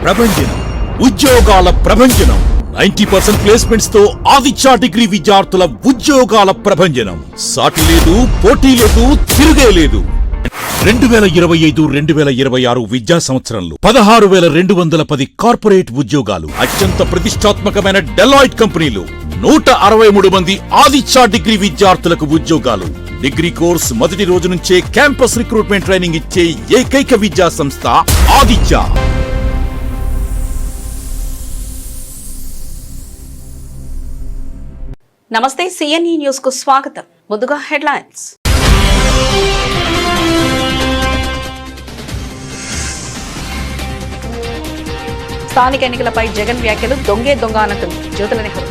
ప్రభంజనం ఉద్యోగాల ప్రభంజనం 90% ప్లేస్మెంట్స్ తో ఆదిత్య డిగ్రీ విద్యార్థుల ఉద్యోగాల ప్రభంజనం. సాటి లేదు, పోటీ లేదు, తిరుగే లేదు. 2025-2026 విద్యా సంవత్సరంలో 16,210 కార్పొరేట్ ఉద్యోగాలు, అత్యంత ప్రతిష్టాత్మకమైన డెలాయిట్ కంపెనీలు, 163 మంది ఆదిత్య డిగ్రీ విద్యార్థులకు ఉద్యోగాలు. డిగ్రీ కోర్స్ మొదటి రోజు నుంచే క్యాంపస్ రిక్రూట్మెంట్ ట్రైనింగ్ ఇచ్చే ఏకైక విద్యా సంస్థ ఆదిత్య. నమస్తే, సిఎన్ఈ న్యూస్ కు స్వాగతం. ముందుగా హెడ్లైన్స్. స్థానిక ఎన్నికలపై జగన్ వ్యాఖ్యలు దొంగే దొంగ అన్నట్టుంది జ్యోతుల నెహ్రూ.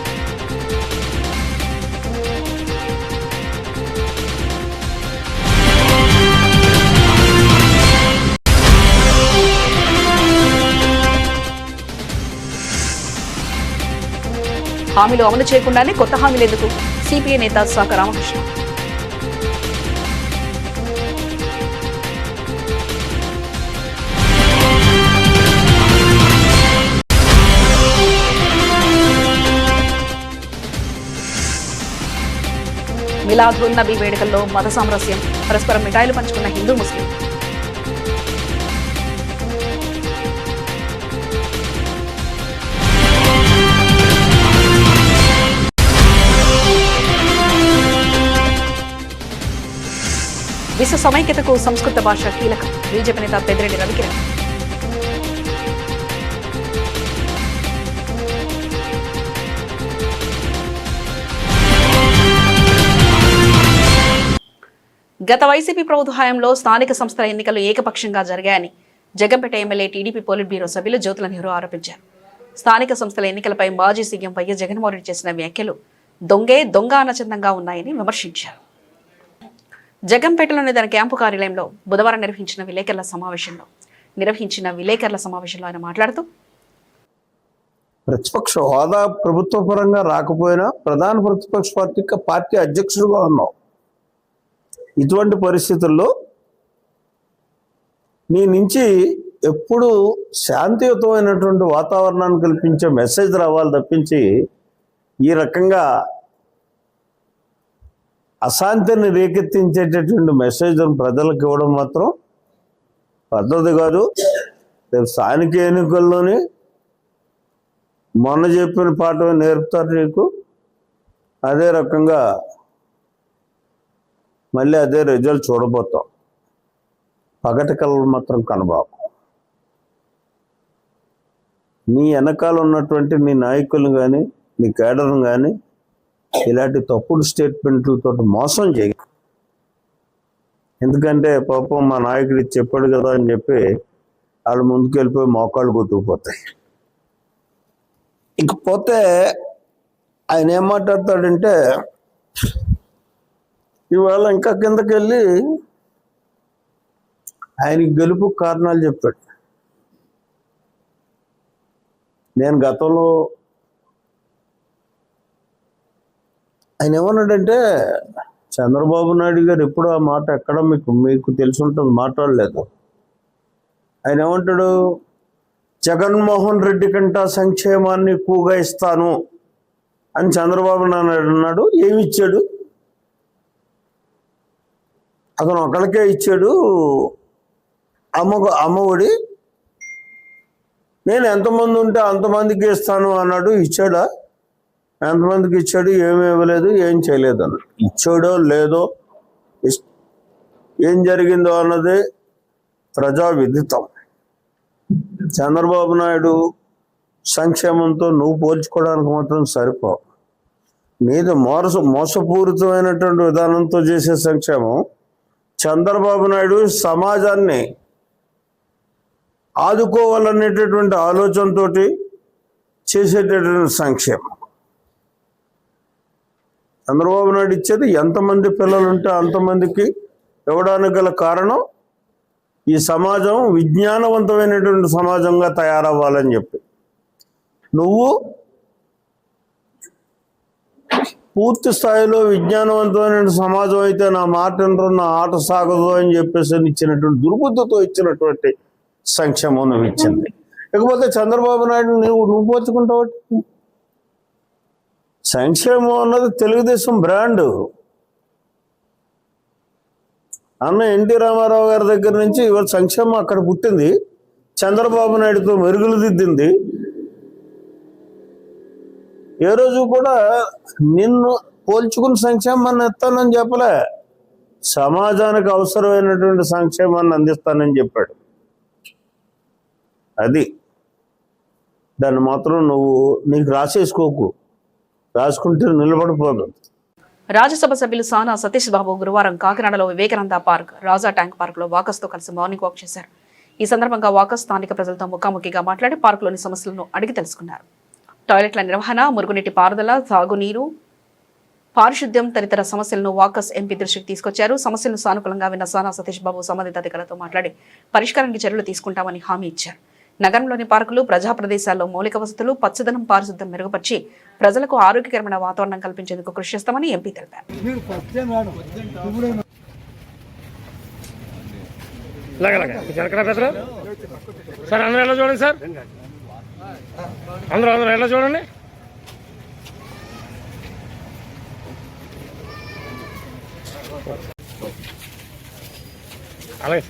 హామీలు అమలు చేయకుండానే కొత్త హామీలు ఎందుకు? సిపిఐ నేత శాఖ రామకృష్ణ. మిలాద్ ఉన్ నబీ వేడుకల్లో మత సామరస్యం, పరస్పరం మిఠాయిలు పంచుకున్న హిందూ ముస్లిం. విశ్వ సమైక్యతకు సంస్కృత భాష కీలకం. బీజేపీ నేత పెద్దిరెడ్డి రవికిరణ్. గత వైసీపీ ప్రభుత్వ హయాంలో స్థానిక సంస్థల ఎన్నికలు ఏకపక్షంగా జరిగాయని Jaggampeta MLA TDP polit bureau సభ్యులు జ్యోతుల నెహ్రూ ఆరోపించారు. స్థానిక సంస్థల ఎన్నికలపై మాజీ సీఎం వైఎస్ జగన్మోహన్ రెడ్డి చేసిన వ్యాఖ్యలు దొంగే దొంగ అన్నచందంగా ఉన్నాయని విమర్శించారు. జగంపేటలోని తన క్యాంపు కార్యాలయంలో బుధవారం నిర్వహించిన విలేకరుల సమావేశంలో ఆయన మాట్లాడుతూ, ప్రతిపక్ష హోదా ప్రభుత్వ పరంగా రాకపోయినా ప్రధాన ప్రతిపక్ష పార్టీ అధ్యక్షుడుగా ఉన్నావు. ఇటువంటి పరిస్థితుల్లో నీ నుంచి ఎప్పుడు శాంతియుతమైనటువంటి వాతావరణాన్ని కల్పించే మెసేజ్ రావాలి తప్పించి ఈ రకంగా అశాంతిని రేకెత్తించేటటువంటి మెసేజ్ ప్రజలకు ఇవ్వడం మాత్రం పద్ధతి కాదు. రేపు స్థానిక ఎన్నికల్లోని మొన్న చెప్పిన పాఠమే నేర్పుతారు నీకు. అదే రకంగా మళ్ళీ అదే రిజల్ట్ చూడబోతాం. పగటి కళలు మాత్రం కనబాకు. నీ వెనకాల ఉన్నటువంటి నీ నాయకులు కానీ నీ కేడర్ను కానీ ఇలాంటి తప్పుడు స్టేట్మెంట్లతో మోసం చేయ. ఎందుకంటే పాపం మా నాయకుడు చెప్పాడు కదా అని చెప్పి వాళ్ళు ముందుకు వెళ్ళిపోయి మోకాళ్ళు కొట్టుకుపోతాయి. ఇకపోతే ఆయన ఏం మాట్లాడతాడంటే ఇవాళ ఇంకా కిందకి వెళ్ళి ఆయనకి గెలుపు కారణాలు చెప్పాడు. నేను గతంలో ఆయన ఏమన్నాడంటే చంద్రబాబు నాయుడు గారు ఎప్పుడు ఆ మాట ఎక్కడ మీకు తెలిసి ఉంటుంది మాట్లాడలేదు. ఆయన ఏమంటాడు, జగన్మోహన్ రెడ్డి కంటే సంక్షేమాన్ని ఎక్కువగా ఇస్తాను అని చంద్రబాబు నాయుడు అన్నాడు. ఏమి ఇచ్చాడు? అతను ఒకరికే ఇచ్చాడు అమ్మఒడి. నేను ఎంతమంది ఉంటే అంతమందికి ఇస్తాను అన్నాడు. ఇచ్చాడా? ఎంతమందికి ఇచ్చాడు? ఏమి ఇవ్వలేదు, ఏం చేయలేదు అన్నాడు. ఇచ్చాడో లేదో ఏం జరిగిందో అన్నది ప్రజా విదితం. చంద్రబాబు నాయుడు సంక్షేమంతో నువ్వు పోల్చుకోవడానికి మాత్రం సరిపో. నీది మోసపూరితమైనటువంటి విధానంతో చేసే సంక్షేమం. చంద్రబాబు నాయుడు సమాజాన్ని ఆదుకోవాలనేటటువంటి ఆలోచనతో చేసేటటువంటి సంక్షేమం. చంద్రబాబు నాయుడు ఇచ్చేది ఎంతమంది పిల్లలు ఉంటే అంతమందికి ఇవ్వడానికి గల కారణం ఈ సమాజం విజ్ఞానవంతమైనటువంటి సమాజంగా తయారవ్వాలని చెప్పి. నువ్వు పూర్తి స్థాయిలో విజ్ఞానవంతమైన సమాజం అయితే నా మాట నా ఆట సాగదు అని చెప్పేసి ఇచ్చినటువంటి దుర్బుద్ధితో ఇచ్చినటువంటి సంక్షేమం ఇచ్చింది. ఇకపోతే చంద్రబాబు నాయుడు నువ్వు పోల్చుకుంటావు. సంక్షేమం అన్నది తెలుగుదేశం బ్రాండ్. అన్న ఎన్టీ రామారావు గారి దగ్గర నుంచి ఇవాళ సంక్షేమం అక్కడ పుట్టింది, చంద్రబాబు నాయుడుతో మెరుగులు దిద్దింది. ఏ రోజు కూడా నిన్ను పోల్చుకుని సంక్షేమాన్ని ఎత్తానని చెప్పలే, సమాజానికి అవసరమైనటువంటి సంక్షేమాన్ని అందిస్తానని చెప్పాడు. అది దాన్ని మాత్రం నీకు రాసేసుకోకు, రాసుకుంటే నిలబడిపోదు. రాజ్యసభ సభ్యులు సానా సతీష్ బాబు గురువారం కాకినాడలో వివేకానంద పార్క్, రాజా ట్యాంక్ పార్క్ లో వాకర్స్ తో కలిసి మార్నింగ్ వాక్ చేశారు. ఈ సందర్భంగా వాకర్స్ స్థానిక ప్రజలతో ముఖాముఖిగా మాట్లాడి పార్కులోని సమస్యలను అడిగి తెలుసుకున్నారు. టాయిలెట్ల నిర్వహణ, మురుగునీటి పారుదల, తాగునీరు, పారిశుద్ధ్యం తదితర సమస్యలను వాకర్స్ ఎంపీ దృష్టికి తీసుకొచ్చారు. సమస్యలను సానుకూలంగా విన్న సానా సతీష్ బాబు సంబంధిత అధికారులతో మాట్లాడి పరిష్కారానికి చర్యలు తీసుకుంటామని హామీ ఇచ్చారు. నగరంలోని పార్కులు, ప్రజా ప్రదేశాల్లో మౌలిక వసతులు, పచ్చదనం, పారిశుద్ధ్యం మెరుగుపరిచి ప్రజలకు ఆరోగ్యకరమైన వాతావరణం కల్పించేందుకు కృషి చేస్తామని ఎంపీ తెలిపారు. సార్ అందరూ ఎలా చూడండి, సార్ అందరూ ఎలా చూడండి. అలాగే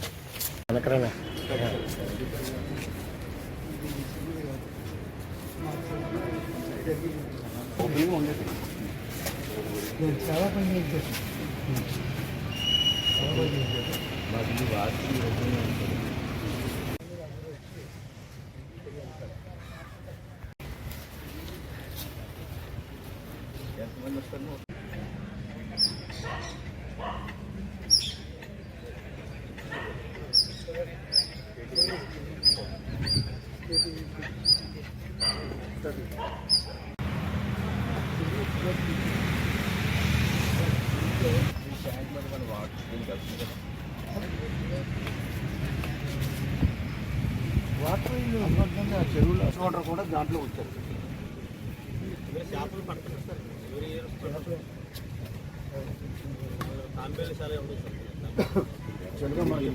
చాలా పని వాటర్ చెరువుల వాటర్ కూడా దాంట్లో వచ్చారు.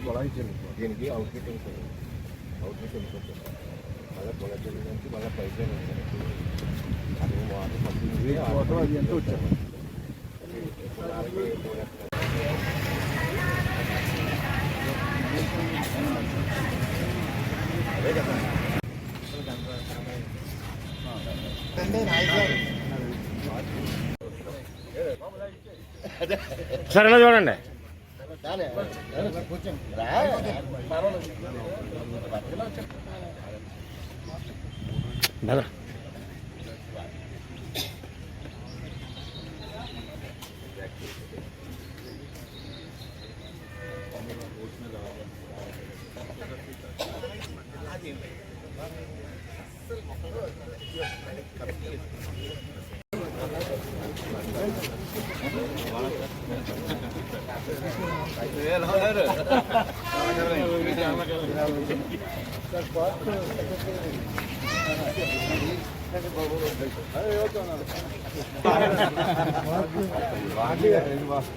కొలాయి చెరువు దీనికి అవుట్లెట్ ఉంటుంది, అవుట్లెట్ వెళ్ళిపోతుంది. మళ్ళీ కొల చెరువు నుంచి మళ్ళీ పైప్ లైన్ ఉంటుంది. అది వాటర్ వాటర్ అది ఎంత వచ్చారు. సార్ ఎలా చూడండి.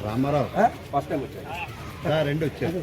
రామారావు ఫస్ట్ టైం వచ్చారు, రెండు వచ్చారు.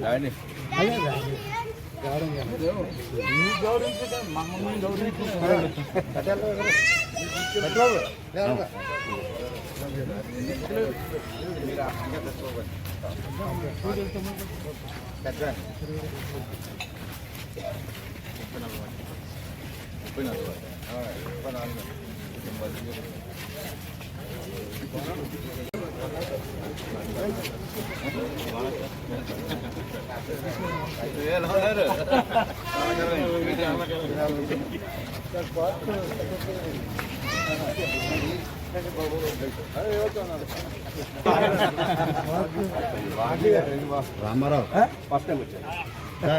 రామారావు ఫస్ట్ టైం వచ్చారు,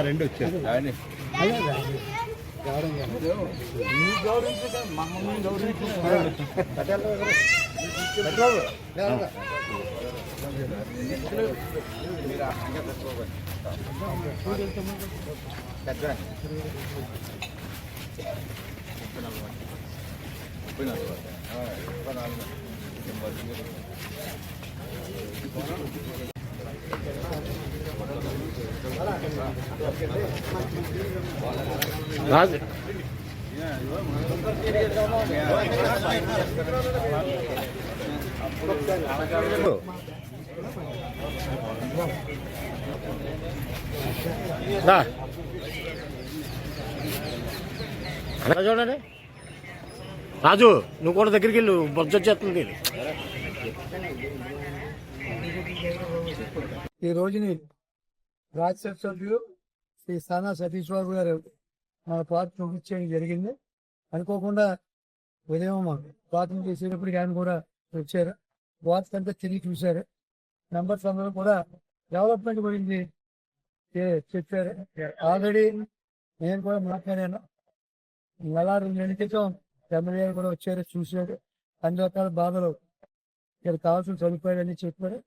రెండు వచ్చారు. రాజు దా. అలా చూడండి రాజు, నువ్వు కూడా దగ్గరికి వెళ్ళు, బొజ్జ వచ్చేస్తుంది. ఈ రోజుని రాజ్యసభ సభ్యులు శ్రీ సానా సతీష్ బాబు గారు మన పార్టీ పంపించడం జరిగింది. అనుకోకుండా ఉదయం పార్టీ చేసేటప్పటికి ఆయన కూడా వచ్చారు. వార్త అంతా తిరిగి చూశారు. మెంబర్స్ అందరూ కూడా డెవలప్మెంట్ గురించి చెప్పారు. ఆల్రెడీ నేను కూడా మాట్లాడాను. నెల 2 నెలల క్రితం ఎమ్మెల్యే కూడా వచ్చారు, చూశారు. అన్ని రకాల బాధలు ఇక్కడ కావాల్సిన సదుపాయాలని చెప్పారు.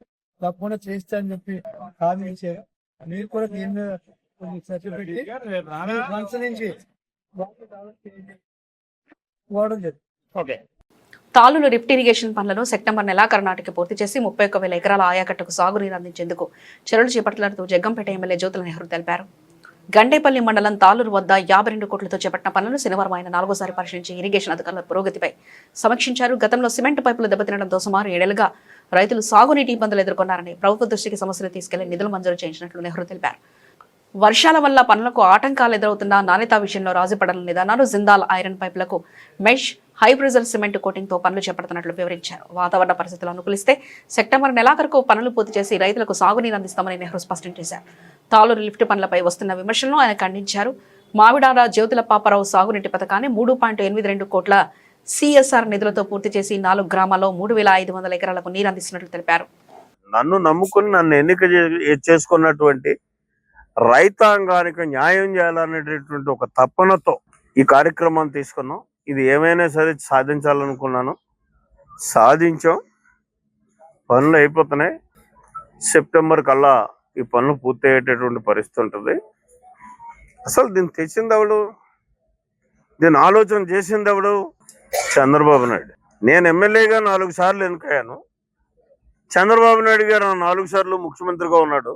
తప్పకుండా చేస్తానని చెప్పి హామీ ఇచ్చారు. మీరు కూడా దీని మీద కొన్ని చర్చ పెట్టి మనసు నుంచి పోవడం జరిగింది. ఓకే. తాళూరు లిఫ్ట్ ఇరిగేషన్ పనులను సెప్టెంబర్ నెలాఖరు నాటికి పూర్తి చేసి 31,000 ఎకరాల ఆయాకట్టుకు సాగునీరు అందించేందుకు చర్యలు చేపట్టినట్టు జగ్గంపేట ఎమ్మెల్యే జ్యోతుల నెహ్రూ తెలిపారు. గండేపల్లి మండలం తాళూరు వద్ద 52 కోట్లతో చేపట్టిన పనులను శనివారం ఆయన 4వ సారి పరిశీలించి ఇరిగేషన్ అధికారుల పురోగతిపై సమీక్షించారు. గతంలో సిమెంట్ పైపులు దెబ్బతినడంతో సుమారు 7 ఏళ్లుగా రైతులు సాగునీటి ఇబ్బందులు ఎదుర్కొన్నారని ప్రభుత్వ దృష్టికి సమస్యలు తీసుకెళ్లి నిధులు మంజూరు చేయించినట్లు నెహ్రూ తెలిపారు. వర్షాల వల్ల పనులకు ఆటంకాలు ఎదురవుతున్న నాణ్యత విషయంలో రాజీపడని నిదానాలు జిందాల్ ఐరన్ పైపులకు mesh high pressure cement coating తో పనులు చేపడుతున్నట్లు వివరించారు. వాతావరణ పరిస్థితులు అనుకూలిస్తే సెప్టెంబర్ నెలాఖరుకు పనులు పూర్తి చేసి రైతులకు సాగునీరు అందిస్తామని నెహ్రూ స్పష్టం చేశారు. తాళూరు లిఫ్ట్ పనులపై వస్తున్న విమర్శలను ఆయన ఖండించారు. మావిడాడ జ్యోతుల పాపారావు సాగునీటి పథకాన్ని 3.82 కోట్ల సిఎస్ఆర్ నిధులతో పూర్తి చేసి 4 గ్రామాల్లో 3,500 ఎకరాలకు నీరు అందిస్తున్నట్లు తెలిపారు. నన్ను నమ్ముకుని నన్ను ఎన్నిక చేసుకున్నటువంటి రైతాంగానికి న్యాయం చేయాలనేటటువంటి ఒక తపనతో ఈ కార్యక్రమాన్ని తీసుకున్నాం. ఇది ఏమైనా సరే సాధించాలనుకున్నాను, సాధించాం. పనులు అయిపోతున్నాయి. సెప్టెంబర్ కల్లా ఈ పనులు పూర్తి అయ్యేటటువంటి పరిస్థితి ఉంటుంది. అసలు దీన్ని తెచ్చింది ఎవడు, దీన్ని ఆలోచన చేసింది ఎవడు? చంద్రబాబు నాయుడు. నేను ఎమ్మెల్యేగా 4 సార్లు ఎన్నికయ్యాను. చంద్రబాబు నాయుడు గారు 4 సార్లు ముఖ్యమంత్రిగా ఉన్నాడు.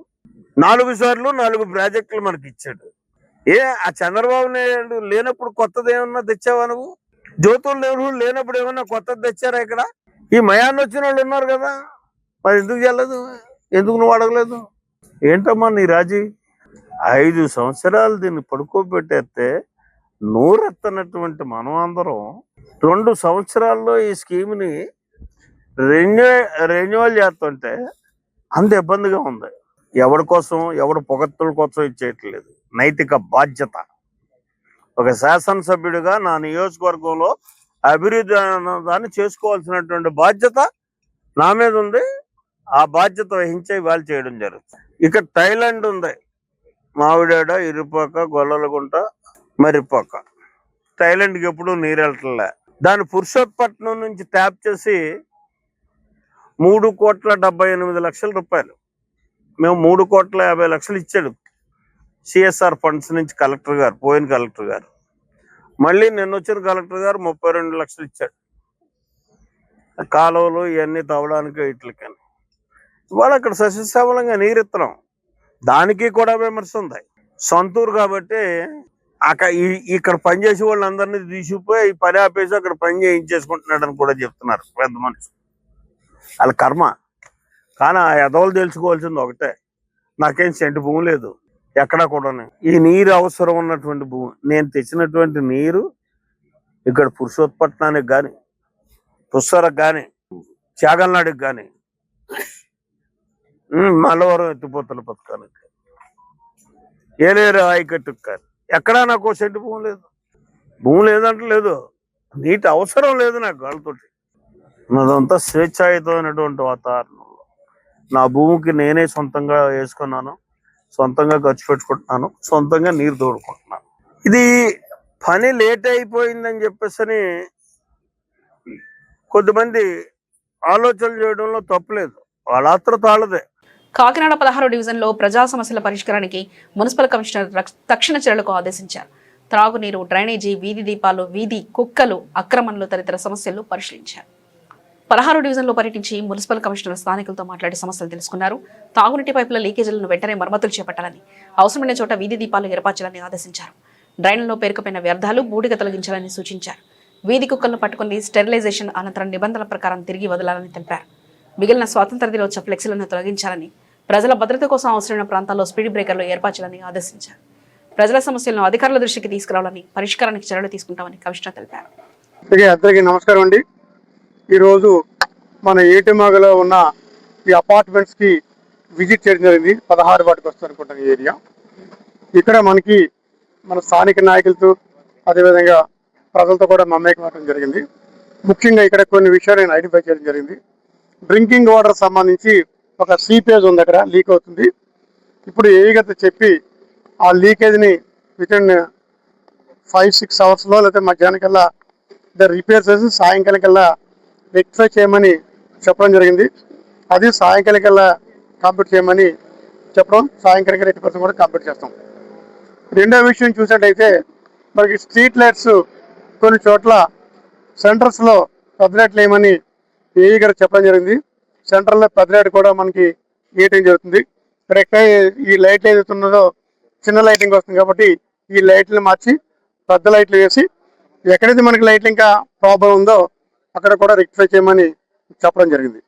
4 సార్లు 4 ప్రాజెక్టులు మనకి ఇచ్చాడు. ఆ చంద్రబాబు నాయుడు లేనప్పుడు కొత్తది ఏమన్నా తెచ్చావా నువ్వు? జ్యోతులు లేనప్పుడు ఏమన్నా కొత్తది తెచ్చారా? ఇక్కడ ఈ మయాన్ని వచ్చిన వాళ్ళు ఉన్నారు కదా, మరి ఎందుకు చేయలేదు? ఎందుకు నువ్వు అడగలేదు? ఏంటమ్మా నీ రాజీ? 5 సంవత్సరాలు దీన్ని పడుకోబెట్టేస్తే నూరెత్తనటువంటి మనం అందరం 2 సంవత్సరాల్లో ఈ స్కీమ్ని రెన్యువల్ చేస్తుంటే అంత ఇబ్బందిగా ఉంది. ఎవరి కోసం, ఎవరి పొగత్తుల కోసం ఇచ్చేయట్లేదు. నైతిక బాధ్యత ఒక శాసనసభ్యుడిగా నా నియోజకవర్గంలో అభివృద్ధి దాన్ని చేసుకోవాల్సినటువంటి బాధ్యత నా మీద ఉంది. ఆ బాధ్యత వహించే ఇవాళ చేయడం జరుగుతుంది. ఇక థైలాండ్ ఉంది, మావిడాడ, ఇరుపాక, గొల్లలగుంట, మర్రిపాక. థైలాండ్కి ఎప్పుడు నీరు వెళ్ళట్లే. దాన్ని పురుషోత్పట్నం నుంచి ట్యాప్ చేసి 3,78,00,000 రూపాయలు, మేము 3,50,00,000 ఇచ్చాడు సిఎస్ఆర్ ఫండ్స్ నుంచి కలెక్టర్ గారు, పోయిన కలెక్టర్ గారు. మళ్ళీ నిన్న వచ్చిన కలెక్టర్ గారు 32 లక్షలు ఇచ్చాడు కాలువలు ఇవన్నీ తవ్వడానికి వీటికని. ఇవాళ అక్కడ సస్యశ్యామలంగా నీరెత్తడం, దానికి కూడా విమర్శ ఉంది. సొంతూరు కాబట్టి ఇక్కడ పనిచేసే వాళ్ళందరినీ తీసుకుపోయి ఈ పని ఆపేసి అక్కడ పని చేయించేసుకుంటున్నాడు అని కూడా చెప్తున్నారు పెద్ద మనుషులు. వాళ్ళ కర్మ. కానీ ఆ ఎదవలు తెలుసుకోవాల్సింది ఒకటే, నాకేం సెంటు భూమి లేదు ఎక్కడా కూడా. ఈ నీరు అవసరం ఉన్నటువంటి భూమి, నేను తెచ్చినటువంటి నీరు ఇక్కడ పురుషోత్పట్నానికి కానీ, పుష్కరకు కానీ, చాగల్నాడికి కానీ, మల్లవరం ఎత్తిపోతల పథకానికి, ఏలేరు ఆయకట్టుకు కానీ ఎక్కడా నాకు సెంటు భూమి లేదు. భూమి లేదంటే లేదు, నీటి అవసరం లేదు నాకు. వాళ్ళతోటి నాదంతా స్వేచ్ఛాయుతమైనటువంటి వాతావరణంలో నా భూమికి నేనే సొంతంగా వేసుకున్నాను, సొంతంగా ఖర్చు పెట్టుకుంటున్నాను, సొంతంగా నీరు తోడుకుంటున్నాను. ఇది పని లేట్ అయిపోయిందని చెప్పేసి కొద్దిమంది ఆలోచనలు చేయడంలో తప్పులేదు. వాళ్ళ ఆత్రత వాళ్ళదే. కాకినాడ 16వ డివిజన్లో ప్రజా సమస్యల పరిష్కారానికి మున్సిపల్ కమిషనర్ తక్షణ చర్యలకు ఆదేశించారు. త్రాగునీరు, డ్రైనేజీ, వీధి దీపాలు, వీధి కుక్కలు అక్రమంలో తదితర సమస్యలు పరిశీలించారు. 16వ డివిజన్లో పర్యటించి మున్సిపల్ కమిషనర్ స్థానికులతో మాట్లాడి సమస్యలు తెలుసుకున్నారు. తాగునీటి పైపుల లీకేజీలను వెంటనే మరమ్మతులు చేపట్టాలని, అవసరమైన చోట వీధి దీపాలు ఏర్పరచాలని ఆదేశించారు. డ్రైన్లలో పేరుకుపోయిన వ్యర్థాలు బూడిగ తొలగించాలని సూచించారు. వీధి కుక్కలను పట్టుకుని స్టెరిలైజేషన్ అనంతరం నిబంధనల ప్రకారం తిరిగి వదలాలని తెలిపారు. మిగిలిన స్వాతంత్ర దినోత్సవ ఫ్లెక్సీలను తొలగించాలని, ప్రజల భద్రత కోసం అవసరమైన ప్రాంతాల్లో స్పీడ్ బ్రేకర్లు ఏర్పరచాలని ఆదేశించారు. ప్రజల సమస్యలను అధికారుల దృష్టికి తీసుకురావాలని, పరిష్కారానికి చర్యలు తీసుకుంటామని కమిషనర్ తెలిపారు. అందరికీ నమస్కారం అండి. ఈరోజు మన ఏటిమాగలో ఉన్న ఈ అపార్ట్మెంట్స్కి విజిట్ చేయడం జరిగింది. 16 వాటికి వస్తుంది అనుకుంటాను ఈ ఏరియా. ఇక్కడ మనకి మన స్థానిక నాయకులతో అదేవిధంగా ప్రజలతో కూడా మమేకం అవ్వడం జరిగింది. ముఖ్యంగా ఇక్కడ కొన్ని విషయాలు నేను ఐడెంటిఫై చేయడం జరిగింది. డ్రింకింగ్ వాటర్ సంబంధించి ఒక సీపేజ్ ఉంది, అక్కడ లీక్ అవుతుంది. ఇప్పుడు ఏఈగత చెప్పి ఆ లీకేజ్ని వితిన్ 5-6 అవర్స్లో లేకపోతే మధ్యాహ్నం కల్లా రిపేర్ చేసి సాయంకాలం కల్లా రెక్టిఫై చేయమని చెప్పడం జరిగింది. అది సాయంకాలం కల్లా కంప్లీట్ చేయమని చెప్పడం, సాయంకాలం 80% కూడా కంప్లీట్ చేస్తాం. రెండో విషయం చూసినట్టయితే మనకి స్ట్రీట్ లైట్స్ కొన్ని చోట్ల సెంటర్స్లో పెద్ద లైట్లు వేయమని ఏఈ గారు చెప్పడం జరిగింది. సెంటర్లో పెద్ద లైట్ కూడా మనకి వేయటం జరుగుతుంది. ఇక్కడ ఈ లైట్లు ఏదైతే ఉన్నదో చిన్న లైటింగ్ వస్తుంది కాబట్టి ఈ లైట్లు మార్చి పెద్ద లైట్లు వేసి ఎక్కడైతే మనకి లైట్లు ఇంకా ప్రాబ్లం ఉందో అక్కడ కూడా రెక్టిఫై చేయమని చెప్పడం జరిగింది.